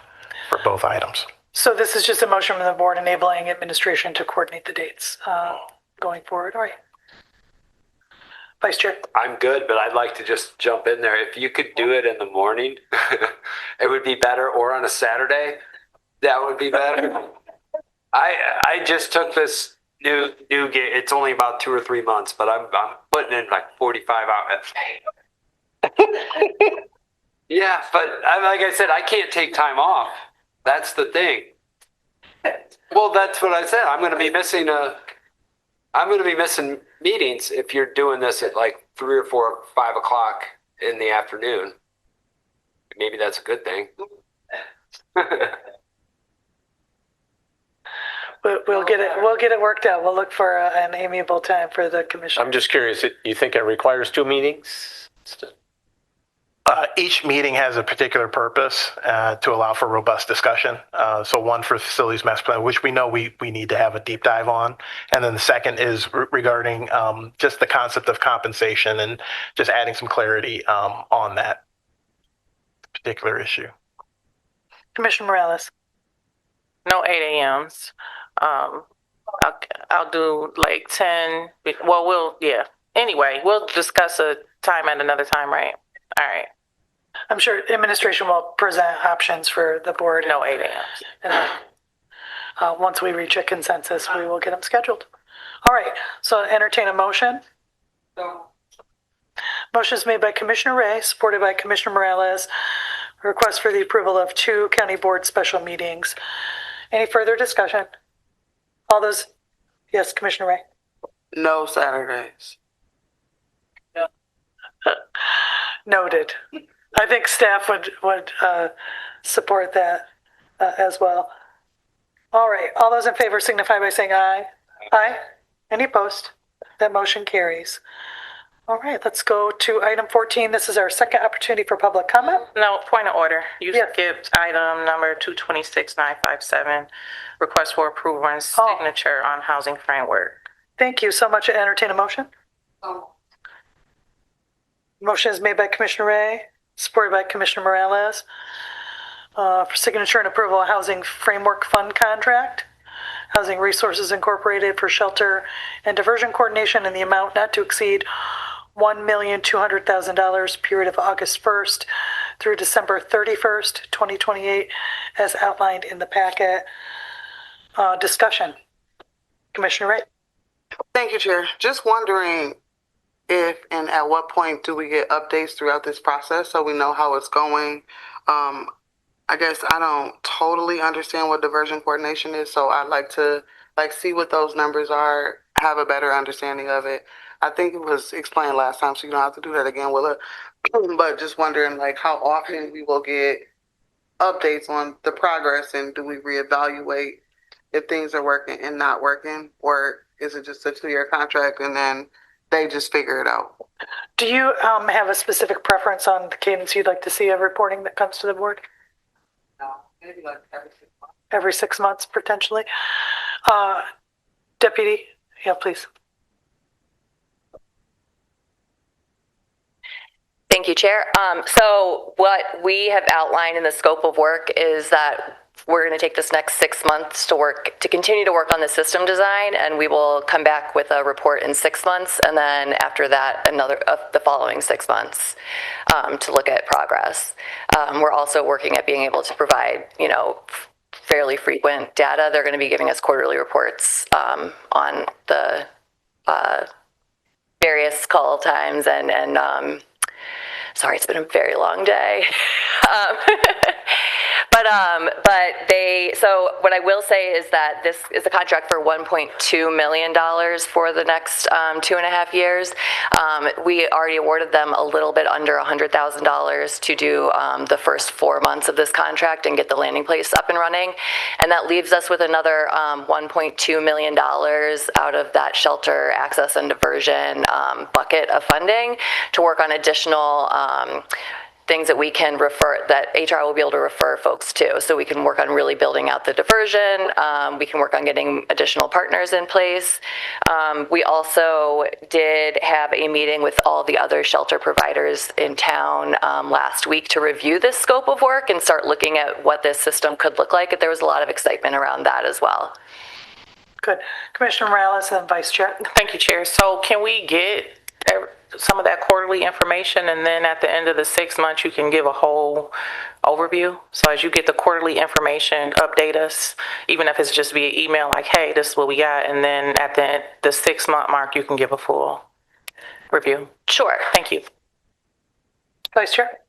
for both items. So this is just a motion from the board enabling administration to coordinate the dates going forward. All right. Vice Chair. I'm good, but I'd like to just jump in there. If you could do it in the morning, it would be better, or on a Saturday, that would be better. I just took this new gig. It's only about 2 or 3 months, but I'm putting in like 45 hours. Yeah, but like I said, I can't take time off. That's the thing. Well, that's what I said. I'm going to be missing meetings if you're doing this at like 3 or 4 or 5 o'clock in the afternoon. Maybe that's a good thing. We'll get it worked out. We'll look for an amiable time for the commission. I'm just curious, you think it requires 2 meetings? Each meeting has a particular purpose to allow for robust discussion. So one for facilities master plan, which we know we need to have a deep dive on. And then the second is regarding just the concept of compensation and just adding some clarity on that particular issue. Commissioner Morales. No 8 a.m.s. I'll do like 10. Well, Anyway, we'll discuss a time at another time, right? All right. I'm sure administration will present options for the board. No 8 a.m.s. And once we reach a consensus, we will get them scheduled. All right. So entertain a motion. Motion is made by Commissioner Ray, supported by Commissioner Morales. Request for the approval of 2 county board special meetings. Any further discussion? All those, yes, Commissioner Ray. No Saturdays. Noted. I think staff would support that as well. All right. All those in favor signify by saying aye. Aye. Any opposed? That motion carries. All right. Let's go to item 14. This is our second opportunity for public comment. No, point of order. You Yes. skipped item number 226957, request for approval and signature on housing framework. Thank you so much. Entertain a motion. Motion is made by Commissioner Ray, supported by Commissioner Morales, for signature and approval of Housing Framework Fund Contract, Housing Resources Incorporated for shelter and diversion coordination in the amount not to exceed $1,200,000, period of August 1st through December 31st, 2028, as outlined in the packet. Discussion. Commissioner Ray. Thank you, Chair. Just wondering if and at what point do we get updates throughout this process so we know how it's going? I guess I don't totally understand what diversion coordination is, so I'd like to see what those numbers are, have a better understanding of it. I think it was explained last time, so you don't have to do that again, Willa. But just wondering how often we will get updates on the progress, and do we reevaluate if things are working and not working, or is it just a 2-year contract and then they just figure it out? Do you have a specific preference on the cadence you'd like to see of reporting that comes to the board? No, maybe like every 6 months. Every 6 months, potentially. Deputy, yeah, please. Thank you, Chair. So what we have outlined in the scope of work is that we're going to take this next 6 months to continue to work on the system design, and we will come back with a report in 6 months, and then after that, the following 6 months to look at progress. We're also working at being able to provide, fairly frequent data. They're going to be giving us quarterly reports on the various call times and sorry, it's been a very long day. So what I will say is that this is a contract for $1.2 million for the next 2.5 years. We already awarded them a little bit under $100,000 to do the first 4 months of this contract and get the landing place up and running. And that leaves us with another $1.2 million out of that shelter access and diversion bucket of funding to work on additional things that we can refer, that HR will be able to refer folks to. So we can work on really building out the diversion. We can work on getting additional partners in place. We also did have a meeting with all the other shelter providers in town last week to review this scope of work and start looking at what this system could look like. There was a lot of excitement around that as well. Good. Commissioner Morales and Vice Chair. Thank you, Chair. So can we get some of that quarterly information, and then at the end of the 6 months, you can give a whole overview? So as you get the quarterly information, update us, even if it's just via email, like, hey, this is what we got. And then at the 6 month mark, you can give a full review. Sure. Thank you. Vice Chair.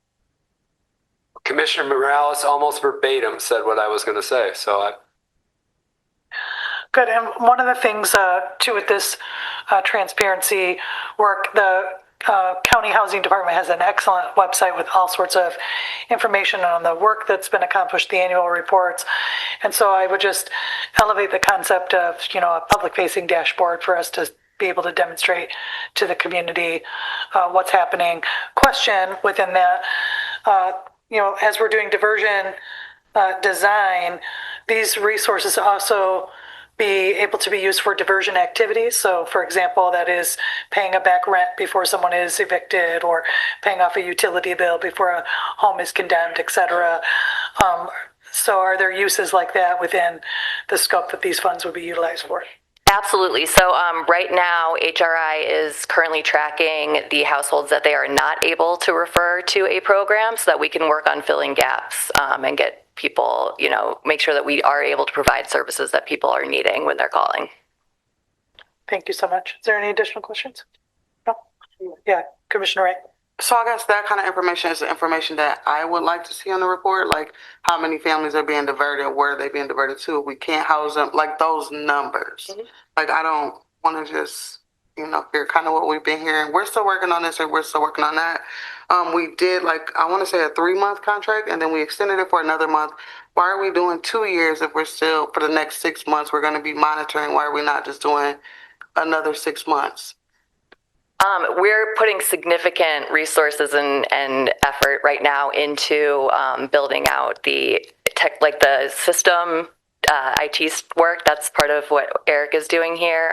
Commissioner Morales almost verbatim said what I was going to say. Good. And one of the things, too, with this transparency work, the County Housing Department has an excellent website with all sorts of information on the work that's been accomplished, the annual reports. And so I would just elevate the concept of, a public-facing dashboard for us to be able to demonstrate to the community what's happening. Question within that, as we're doing diversion design, these resources also be able to be used for diversion activities. So, for example, that is paying a back rent before someone is evicted, or paying off a utility bill before a home is condemned, etc. So are there uses like that within the scope that these funds would be utilized for? Absolutely. So right now, HRI is currently tracking the households that they are not able to refer to a program so that we can work on filling gaps and get people, make sure that we are able to provide services that people are needing when they're calling. Thank you so much. Is there any additional questions? No? Yeah, Commissioner Wright. So I guess that kind of information is the information that I would like to see on the report, like how many families are being diverted, where are they being diverted to, we can't house them, like those numbers. Mm-hmm. Like I don't want to just, hear kind of what we've been hearing. We're still working on this or we're still working on that. We did I want to say a 3-month contract, and then we extended it for another month. Why are we doing 2 years if we're still, for the next 6 months, we're going to be monitoring? Why are we not just doing another 6 months? We're putting significant resources and effort right now into building out the the system IT work. That's part of what Eric is doing here.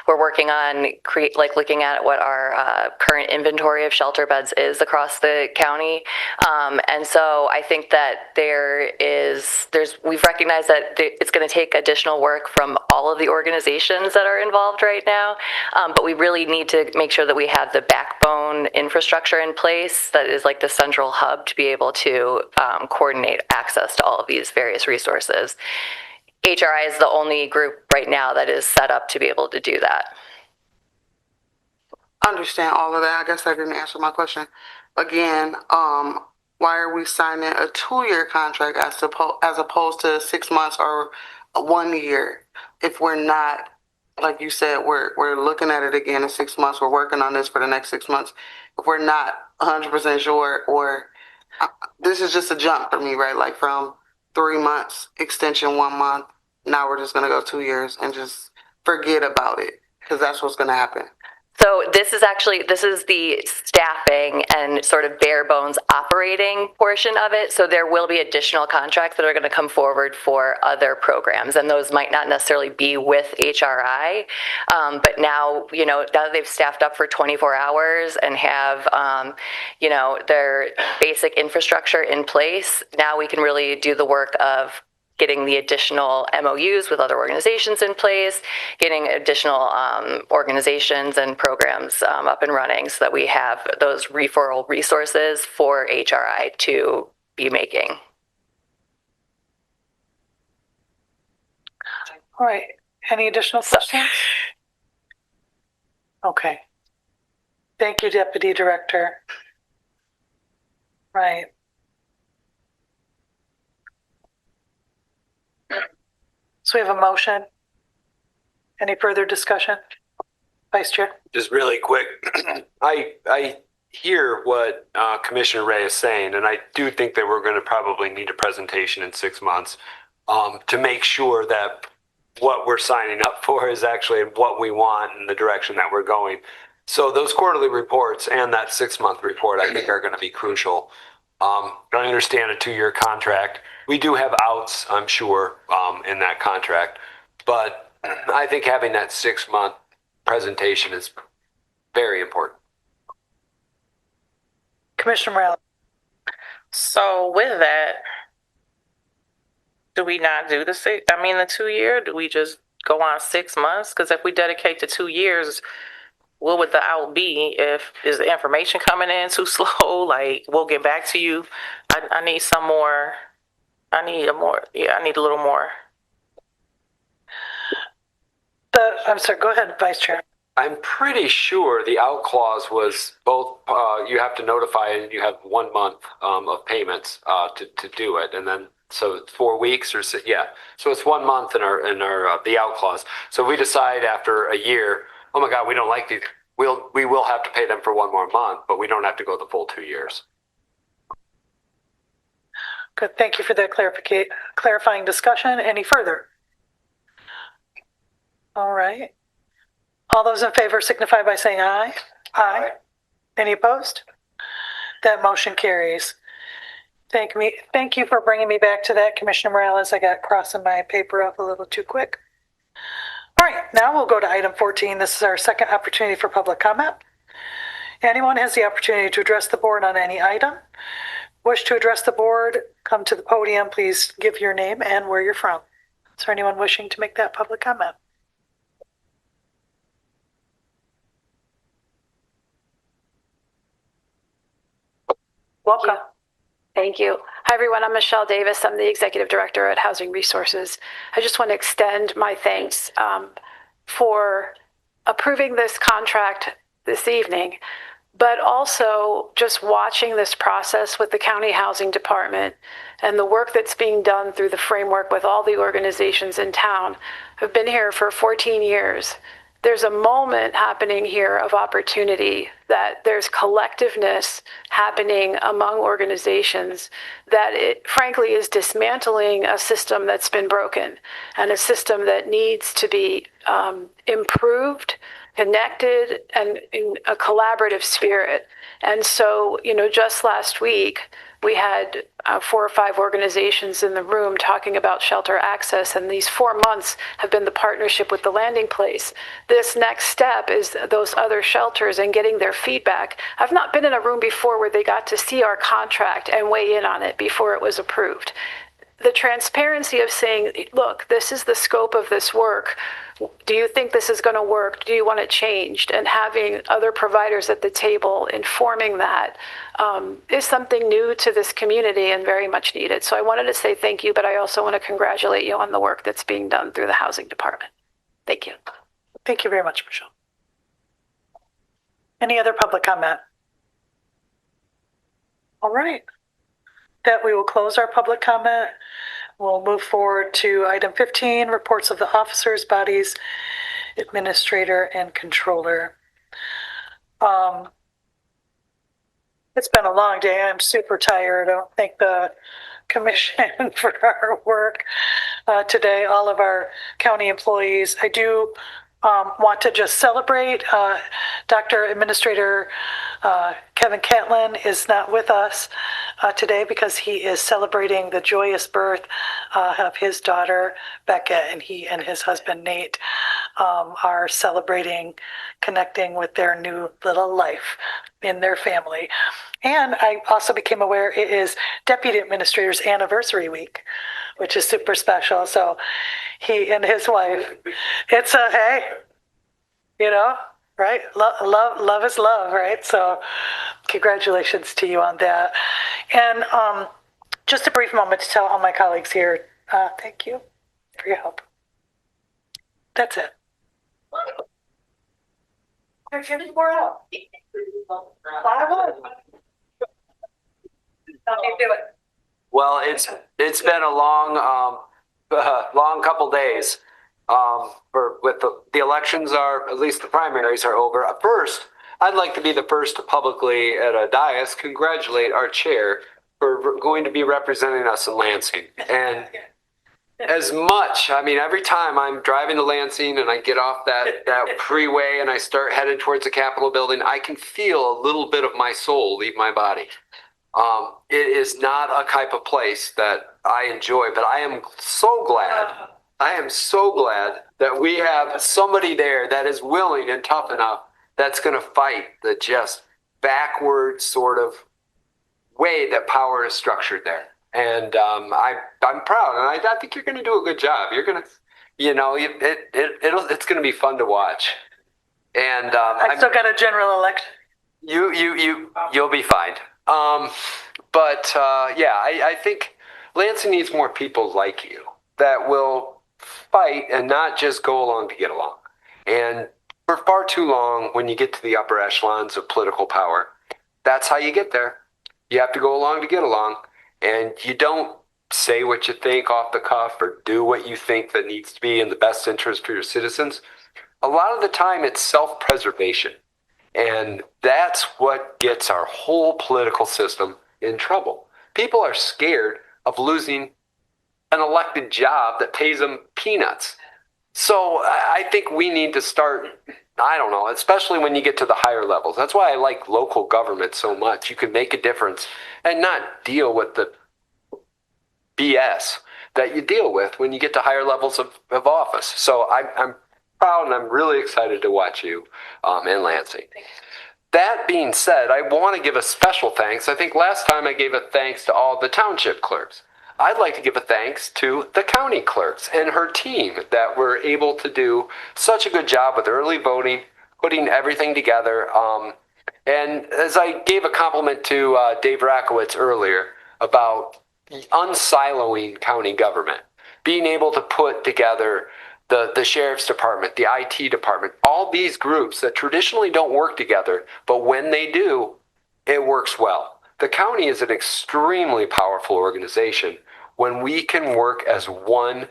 We're working on looking at what our current inventory of shelter beds is across the county. And so I think that we've recognized that it's going to take additional work from all of the organizations that are involved right now. But we really need to make sure that we have the backbone infrastructure in place that is like the central hub to be able to coordinate access to all of these various resources. HRI is the only group right now that is set up to be able to do that. Understand all of that. I guess I didn't answer my question. Again, why are we signing a 2-year contract as opposed to 6 months or 1 year? If we're not, like you said, we're looking at it again in 6 months. We're working on this for the next 6 months. If we're not 100% sure, or this is just a jump for me, right? Like from 3 months, extension 1 month. Now we're just going to go 2 years and just forget about it, because that's what's going to happen. So this is the staffing and sort of bare bones operating portion of it. So there will be additional contracts that are going to come forward for other programs, and those might not necessarily be with HRI. But now, now that they've staffed up for 24 hours and have, their basic infrastructure in place, now we can really do the work of getting the additional MOUs with other organizations in place, getting additional organizations and programs up and running so that we have those referral resources for HRI to be making. All right. Any additional questions? Okay. Thank you, Deputy Director. Right. So we have a motion. Any further discussion? Vice Chair? Just really quick, I hear what Commissioner Ray is saying, and I do think that we're going to probably need a presentation in 6 months to make sure that what we're signing up for is actually what we want and the direction that we're going. So those quarterly reports and that 6-month report, I think, are going to be crucial. I understand a 2-year contract. We do have outs, I'm sure, in that contract, but I think having that 6-month presentation is very important. Commissioner Morales? So with that, do we not do the 2-year? Do we just go on 6 months? Because if we dedicate to 2 years, what would the out be? Is the information coming in too slow? Like, we'll get back to you. I need some more. I need a little more. I'm sorry, go ahead, Vice Chair. I'm pretty sure the out clause was both, you have to notify and you have 1 month of payments to do it. And then, so 4 weeks or so, yeah. So it's 1 month in our the out clause. So if we decide after a year, oh my God, we don't like these, we will have to pay them for 1 more month, but we don't have to go the full 2 years. Good, thank you for that clarifying discussion. Any further? All right. All those in favor signify by saying aye. Aye. Any opposed? That motion carries. Thank you for bringing me back to that, Commissioner Morales. I got crossing my paper up a little too quick. All right, now we'll go to item 14. This is our second opportunity for public comment. Anyone has the opportunity to address the board on any item. Wish to address the board, come to the podium. Please give your name and where you're from. Is there anyone wishing to make that public comment? Welcome. Thank you. Hi, everyone. I'm Michelle Davis. I'm the Executive Director at Housing Resources. I just want to extend my thanks for approving this contract this evening, but also just watching this process with the County Housing Department and the work that's being done through the framework with all the organizations in town. I've been here for 14 years. There's a moment happening here of opportunity, that there's collectiveness happening among organizations that frankly is dismantling a system that's been broken and a system that needs to be improved, connected, and in a collaborative spirit. And so, just last week, we had 4 or 5 organizations in the room talking about shelter access, and these 4 months have been the partnership with the landing place. This next step is those other shelters and getting their feedback. I've not been in a room before where they got to see our contract and weigh in on it before it was approved. The transparency of saying, look, this is the scope of this work. Do you think this is going to work? Do you want it changed? And having other providers at the table informing that is something new to this community and very much needed. So I wanted to say thank you, but I also want to congratulate you on the work that's being done through the Housing Department. Thank you. Thank you very much, Michelle. Any other public comment? All right. That we will close our public comment. We'll move forward to item 15, reports of the officers, bodies, administrator, and controller. It's been a long day. I'm super tired. I don't thank the commission for our work today, all of our county employees. I do want to just celebrate. Dr. Administrator Kevin Catlin is not with us today because he is celebrating the joyous birth of his daughter, Becca, and he and his husband, Nate, are celebrating connecting with their new little life in their family. And I also became aware it is Deputy Administrator's anniversary week, which is super special. So he and his wife, it's a, hey, right? Love is love, right? So congratulations to you on that. And just a brief moment to tell all my colleagues here, thank you for your help. That's it. Well, it's been a long long couple days. With the elections are, at least the primaries are over. First, I'd like to be the first to publicly at a dais congratulate our chair for going to be representing us in Lansing. And as much, I mean, every time I'm driving to Lansing and I get off that freeway and I start headed towards the Capitol building, I can feel a little bit of my soul leave my body. It is not a type of place that I enjoy, but I am so glad that we have somebody there that is willing and tough enough that's going to fight the just backward sort of way that power is structured there. And I'm proud, and I think you're going to do a good job. You're going to, it's going to be fun to watch. And I still got a general election. You'll be fine. I think Lansing needs more people like you that will fight and not just go along to get along. And for far too long, when you get to the upper echelons of political power, that's how you get there. You have to go along to get along, and you don't say what you think off the cuff or do what you think that needs to be in the best interest for your citizens. A lot of the time, it's self-preservation. And that's what gets our whole political system in trouble. People are scared of losing an elected job that pays them peanuts. So I think we need to start, I don't know, especially when you get to the higher levels. That's why I like local government so much. You can make a difference and not deal with the BS that you deal with when you get to higher levels of office. So I'm proud and I'm really excited to watch you in Lansing. That being said, I want to give a special thanks. I think last time I gave a thanks to all the township clerks. I'd like to give a thanks to the county clerks and her team that were able to do such a good job with early voting, putting everything together. And as I gave a compliment to Dave Rakowitz earlier about unsiloing county government, being able to put together the sheriff's department, the IT department, all these groups that traditionally don't work together, but when they do, it works well. The county is an extremely powerful organization when we can work as one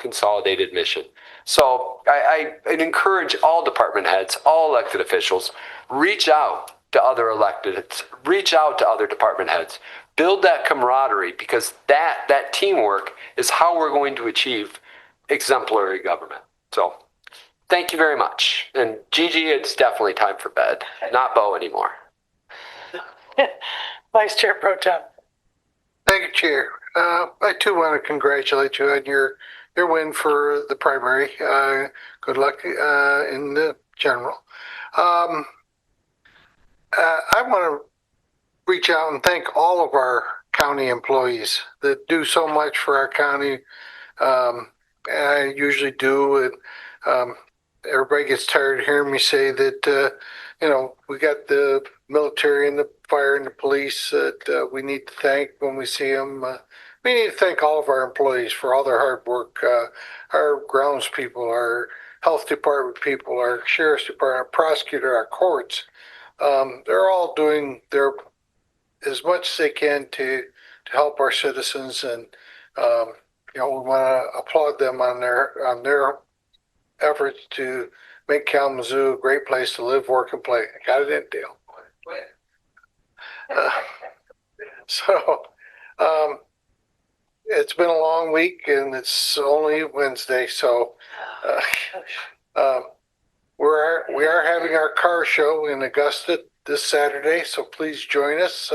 consolidated mission. So I'd encourage all department heads, all elected officials, reach out to other electeds, reach out to other department heads, build that camaraderie, because that teamwork is how we're going to achieve exemplary government. So thank you very much. And Gigi, it's definitely time for bed, not Bo anymore. Vice Chair Pro Tem. Thank you, Chair. I too want to congratulate you on your win for the primary. Good luck in the general. I want to reach out and thank all of our county employees that do so much for our county. I usually do, and everybody gets tired of hearing me say that, we got the military and the fire and the police that we need to thank when we see them. We need to thank all of our employees for all their hard work, our grounds people, our health department people, our sheriff's department, our prosecutor, our courts. They're all doing as much as they can to help our citizens, and we want to applaud them on their efforts to make Kalamazoo a great place to live, work, and play. I got it in, Dale. It's been a long week, and it's only Wednesday, so we are having our car show in Augusta this Saturday, so please join us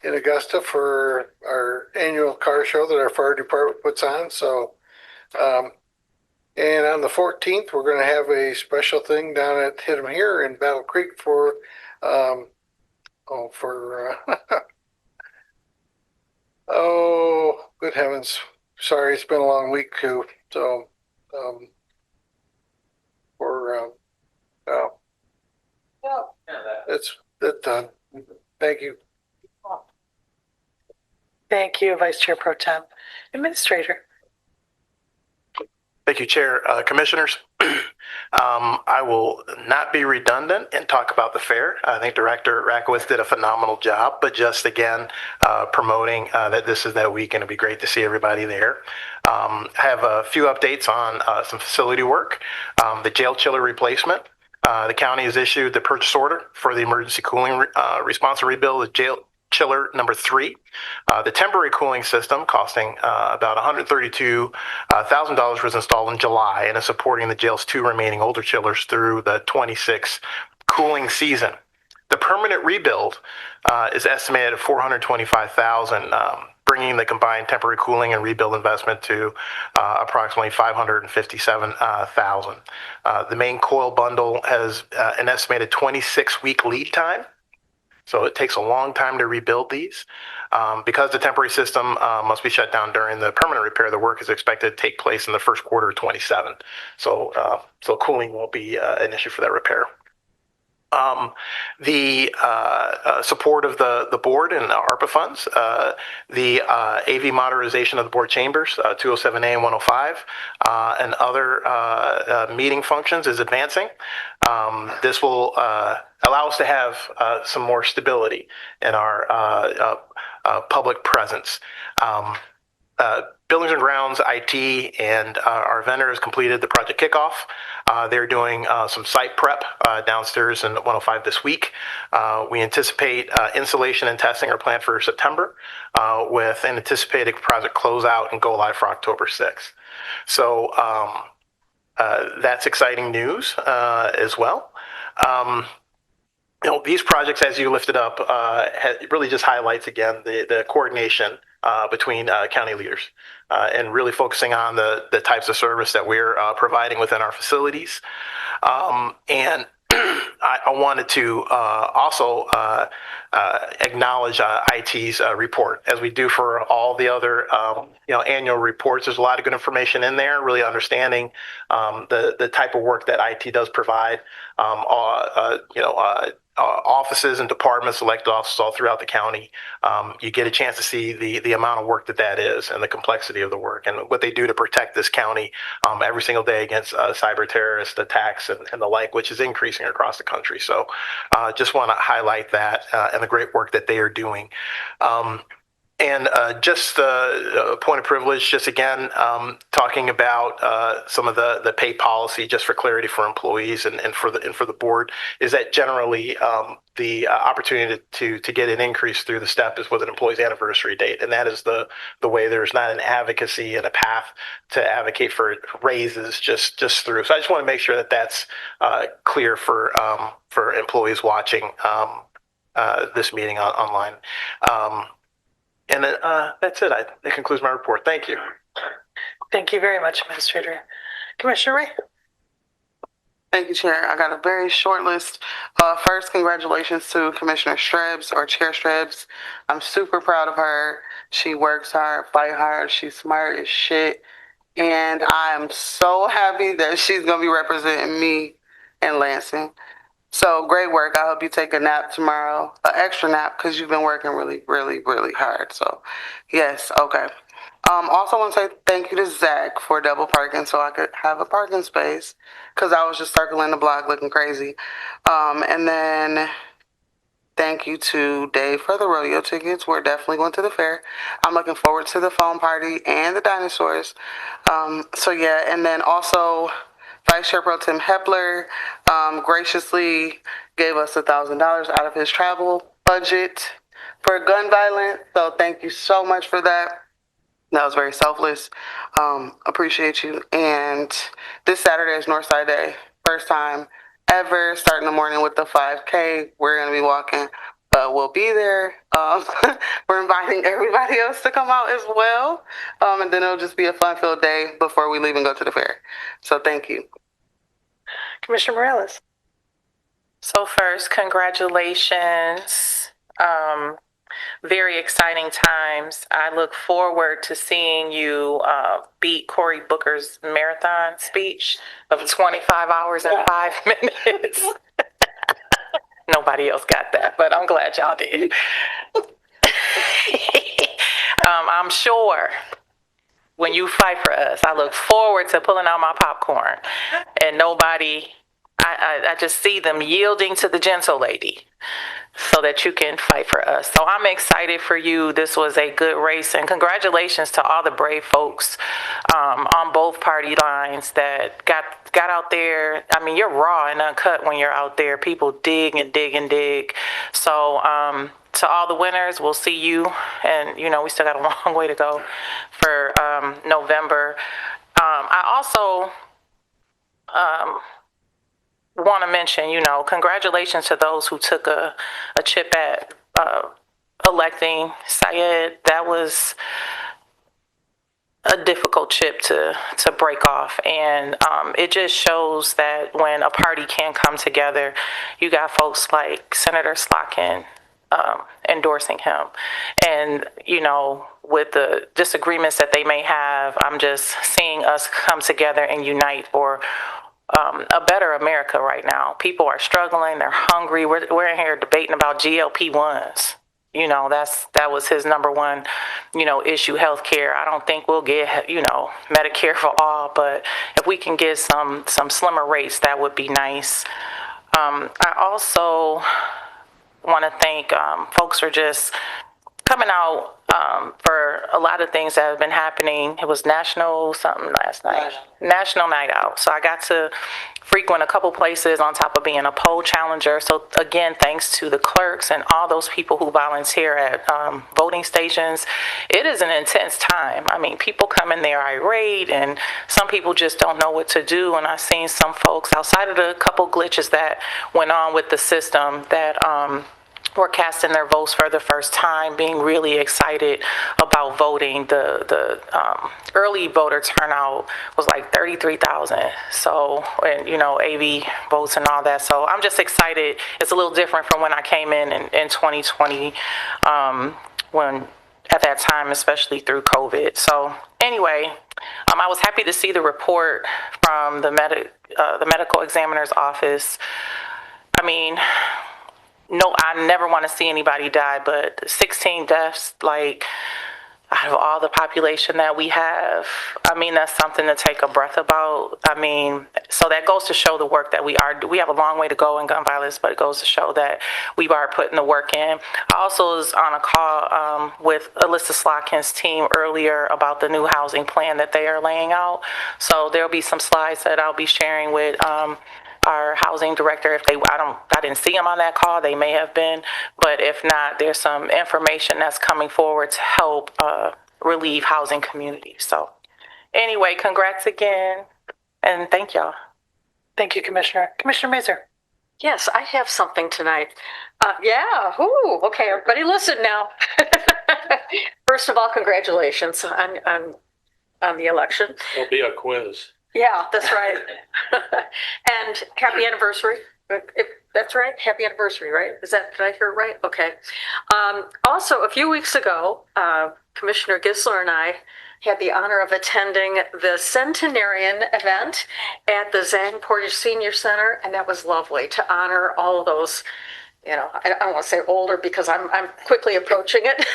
in Augusta for our annual car show that our fire department puts on. So, and on the 14th, we're going to have a special thing down at Hit 'em Here in Battle Creek for oh, good heavens. Sorry, it's been a long week too. So, that's done. Thank you. Thank you, Vice Chair Pro Tem. Administrator. Thank you, Chair. Commissioners, I will not be redundant and talk about the fair. I think Director Rakowitz did a phenomenal job, but just again, promoting that this is that week and it'd be great to see everybody there. I have a few updates on some facility work. The jail chiller replacement. The county has issued the purchase order for the emergency cooling response and rebuild of jail chiller number 3. The temporary cooling system, costing about $132,000, was installed in July and is supporting the jail's 2 remaining older chillers through the 26 cooling season. The permanent rebuild is estimated at $425,000, bringing the combined temporary cooling and rebuild investment to approximately $557,000. The main coil bundle has an estimated 26-week lead time. So it takes a long time to rebuild these. Because the temporary system must be shut down during the permanent repair, the work is expected to take place in the first quarter of 27. So cooling won't be an issue for that repair. The support of the board and ARPA funds, the AV modernization of the board chambers, 207A and 105, and other meeting functions is advancing. This will allow us to have some more stability in our public presence. Buildings and Grounds, IT, and our vendors completed the project kickoff. They're doing some site prep downstairs in 105 this week. We anticipate installation and testing are planned for September, with an anticipated project closeout and go live for October 6th. So that's exciting news as well. These projects, as you lifted up, really just highlights again the coordination between county leaders and really focusing on the types of service that we're providing within our facilities. And I wanted to also acknowledge IT's report, as we do for all the other annual reports. There's a lot of good information in there, really understanding the type of work that IT does provide. Offices and departments, elected offices all throughout the county. You get a chance to see the amount of work that is and the complexity of the work and what they do to protect this county every single day against cyber terrorist attacks and the like, which is increasing across the country. So just want to highlight that and the great work that they are doing. And just a point of privilege, just again, talking about some of the pay policy, just for clarity for employees and for the board, is that generally the opportunity to get an increase through the step is with an employee's anniversary date. And that is the way. There's not an advocacy and a path to advocate for raises just through. So I just want to make sure that that's clear for employees watching this meeting online. And then that's it. That concludes my report. Thank you. Thank you very much, Administrator. Commissioner Ray? Thank you, Chair. I got a very short list. First, congratulations to Commissioner Strebs, or Chair Strebs. I'm super proud of her. She works hard, fight hard. She's smart as shit. And I am so happy that she's going to be representing me in Lansing. So great work. I hope you take a nap tomorrow, an extra nap, because you've been working really, really, really hard. So yes, okay. Also want to say thank you to Zach for double parking so I could have a parking space, because I was just circling the block looking crazy. And then thank you to Dave for the rodeo tickets. We're definitely going to the fair. I'm looking forward to the foam party and the dinosaurs. So yeah, and then also Vice Chair Pro Tem Hepler graciously gave us $1,000 out of his travel budget for gun violence. So thank you so much for that. That was very selfless. Appreciate you. And this Saturday is Northside Day. First time ever, starting the morning with the 5K. We're going to be walking, but we'll be there. We're inviting everybody else to come out as well. And then it'll just be a fun-filled day before we leave and go to the fair. So thank you. Commissioner Morales? So first, congratulations. Very exciting times. I look forward to seeing you beat Cory Booker's marathon speech of 25 hours and 5 minutes. Nobody else got that, but I'm glad y'all did. I'm sure when you fight for us. I look forward to pulling out my popcorn and nobody, I just see them yielding to the gentle lady so that you can fight for us. So I'm excited for you. This was a good race, and congratulations to all the brave folks on both party lines that got out there. I mean, you're raw and uncut when you're out there. People dig and dig and dig. So to all the winners, we'll see you. And, you know, we still got a long way to go for November. I also want to mention, you know, congratulations to those who took a chip at electing Syed. That was a difficult chip to break off, and it just shows that when a party can come together, you got folks like Senator Slotkin endorsing him, and you know, with the disagreements that they may have, I'm just seeing us come together and unite for a better America right now. People are struggling, they're hungry. We're in here debating about GLP-1s. You know, that was his number one, you know, issue, healthcare. I don't think we'll get, you know, Medicare for all, but if we can get some slimmer rates, that would be nice. I also want to thank folks for just coming out for a lot of things that have been happening. It was National Night Out. So I got to frequent a couple places on top of being a poll challenger. So again, thanks to the clerks and all those people who volunteer at voting stations. It is an intense time. I mean, people come in there irate, and some people just don't know what to do. And I've seen some folks, outside of the couple glitches that went on with the system, that were casting their votes for the first time, being really excited about voting. The early voter turnout was like 33,000. So, and you know, AV votes and all that. So I'm just excited. It's a little different from when I came in 2020, when at that time, especially through COVID. So anyway, I was happy to see the report from the medical examiner's office. I mean, no, I never want to see anybody die, but 16 deaths, like, out of all the population that we have, I mean, that's something to take a breath about. I mean, so that goes to show the work that we have a long way to go in gun violence, but it goes to show that we are putting the work in. I also was on a call with Alyssa Slotkin's team earlier about the new housing plan that they are laying out. So there'll be some slides that I'll be sharing with our housing director. If I didn't see them on that call, they may have been, but if not, there's some information that's coming forward to help relieve housing communities. So anyway, congrats again, and thank y'all. Thank you, Commissioner. Commissioner Mazer. Yes, I have something tonight. Okay, everybody listen now. First of all, congratulations on the election. There'll be a quiz. Yeah, that's right. And happy anniversary. If that's right, happy anniversary, right? Did I hear it right? Okay. Also, a few weeks ago, Commissioner Gisler and I had the honor of attending the centenarian event at the Zang Portage Senior Center, and that was lovely to honor all of those. You know, I don't want to say older because I'm quickly approaching it.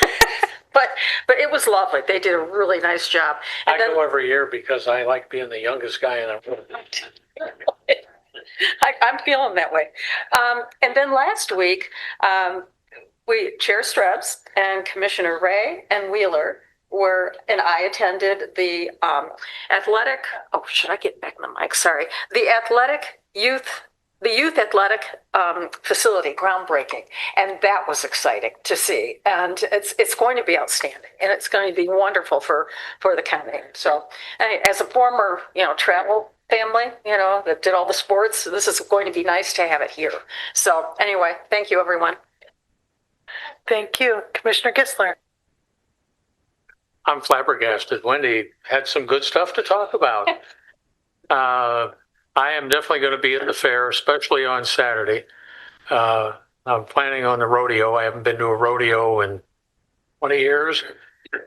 But it was lovely. They did a really nice job. And I go every year because I like being the youngest guy in the room. I'm feeling that way. And then last week, Chair Strebs and Commissioner Ray and Wheeler and I attended the athletic. Oh, should I get back in the mic? Sorry. The youth athletic facility groundbreaking, and that was exciting to see. And it's going to be outstanding, and it's going to be wonderful for the county. So, as a former travel family, that did all the sports, this is going to be nice to have it here. So anyway, thank you, everyone. Thank you, Commissioner Gisler. I'm flabbergasted. Wendy had some good stuff to talk about. I am definitely going to be at the fair, especially on Saturday. I'm planning on the rodeo. I haven't been to a rodeo in 20 years,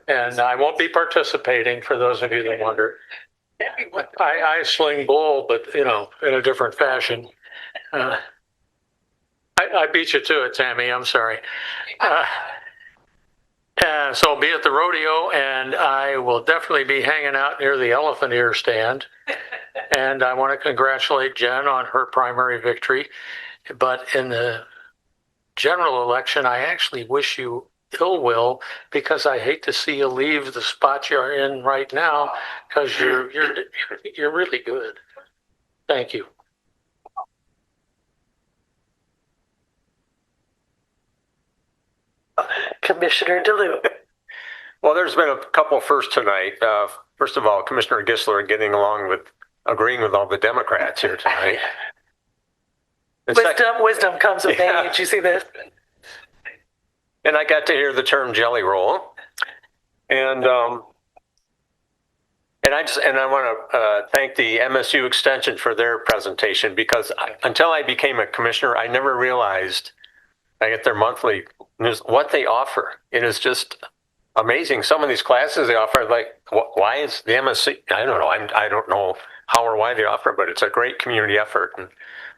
and I won't be participating, for those of you that wonder. I sling bull, but, in a different fashion. I beat you to it, Tammy. I'm sorry. So I'll be at the rodeo, and I will definitely be hanging out near the elephant ear stand. And I want to congratulate Jen on her primary victory. But in the general election, I actually wish you ill will, because I hate to see you leave the spot you're in right now, because you're really good. Thank you. Commissioner DeLeeuw. Well, there's been a couple firsts tonight. First of all, Commissioner Gisler agreeing with all the Democrats here tonight. Wisdom comes with age. You see this? And I got to hear the term jelly roll. And I want to thank the MSU Extension for their presentation, because until I became a commissioner, I never realized I get their monthly news, what they offer. It is just amazing. Some of these classes they offer, like, why is the MSC? I don't know. I don't know how or why they offer, but it's a great community effort. And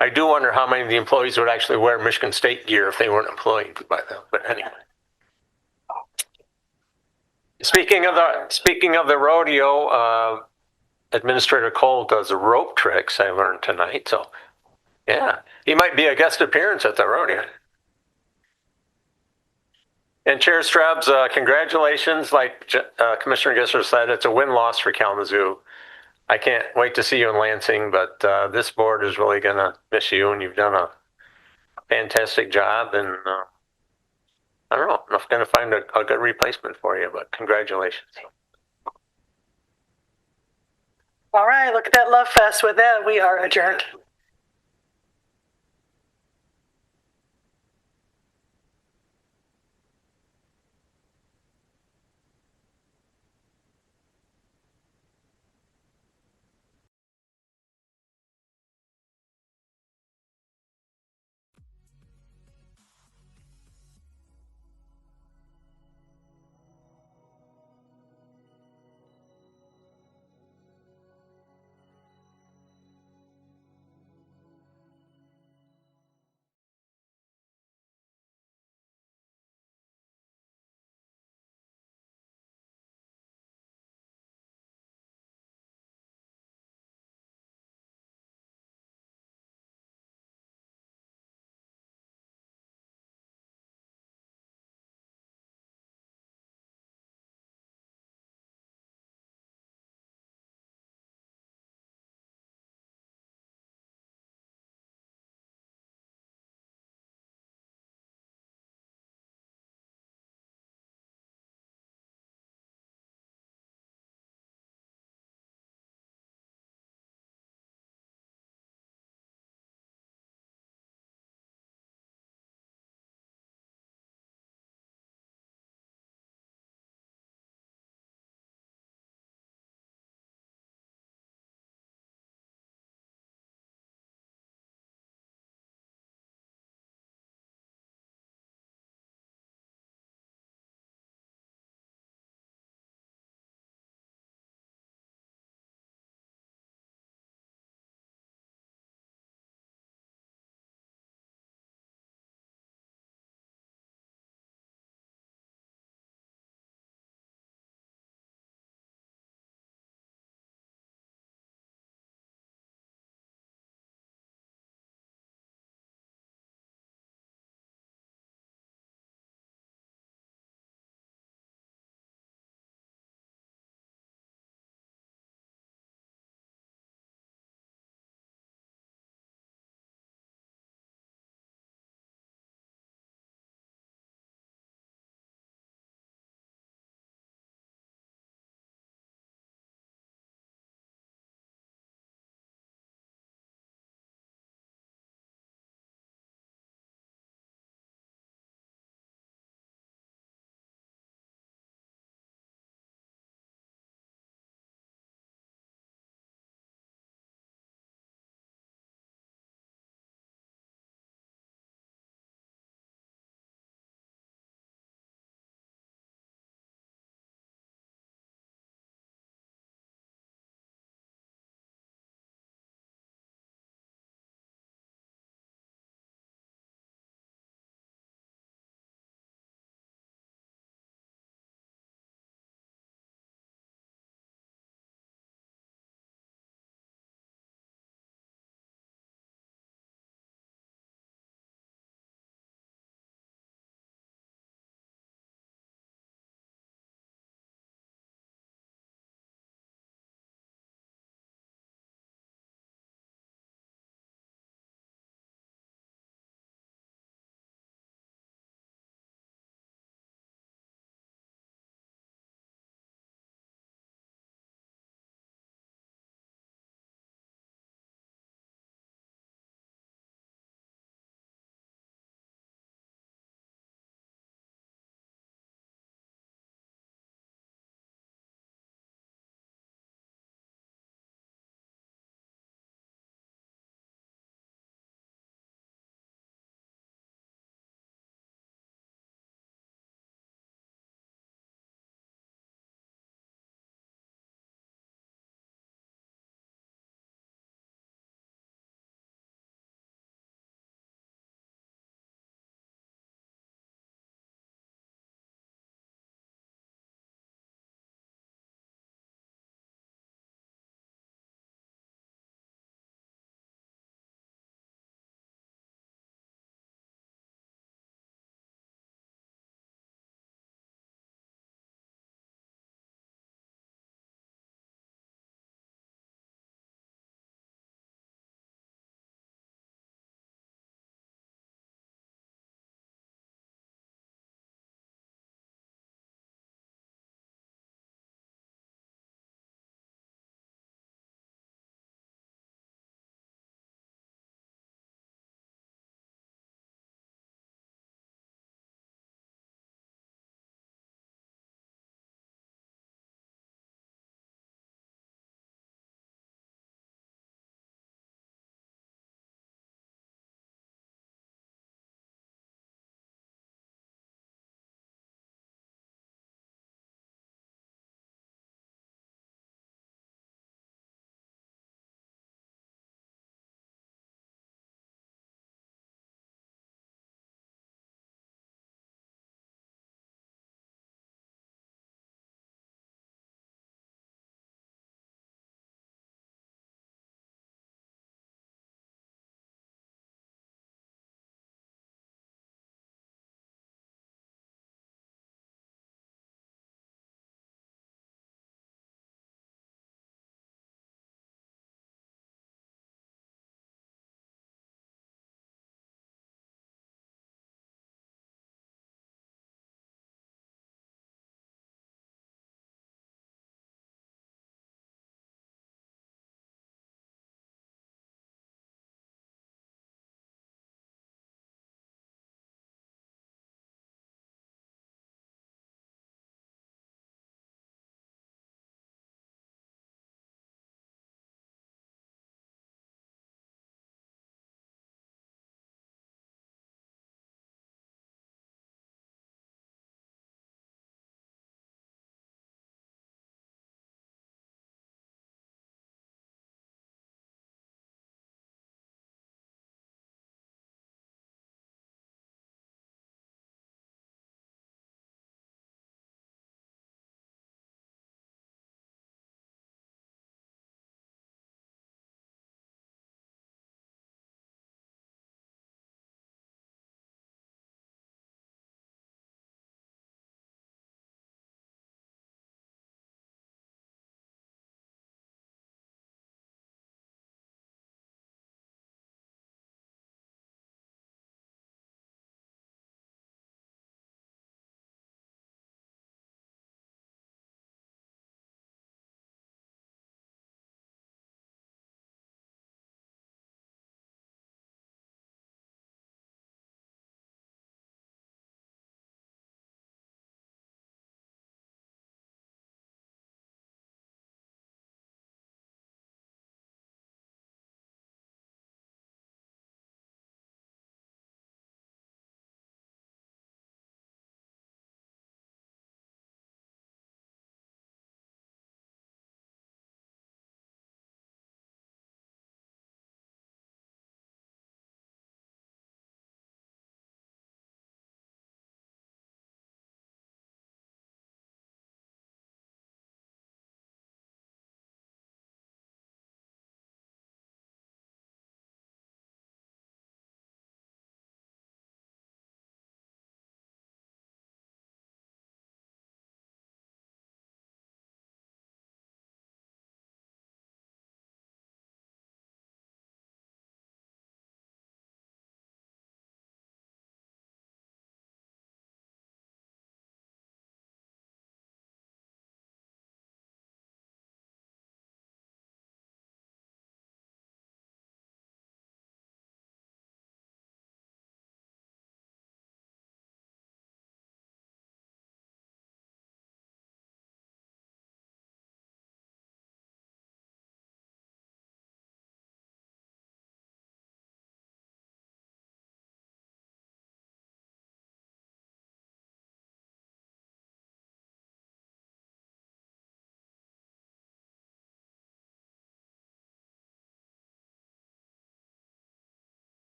I do wonder how many of the employees would actually wear Michigan State gear if they weren't employed by them. But anyway. Speaking of the rodeo, Administrator Cole does rope tricks, I learned tonight. So, yeah, he might be a guest appearance at the rodeo. And Chair Strabs, congratulations. Like Commissioner Gisler said, it's a win-loss for Kalamazoo. I can't wait to see you in Lansing, but this board is really going to miss you, and you've done a fantastic job. And I don't know, I'm going to find a good replacement for you, but congratulations. All right, look at that love fest. With that, we are adjourned.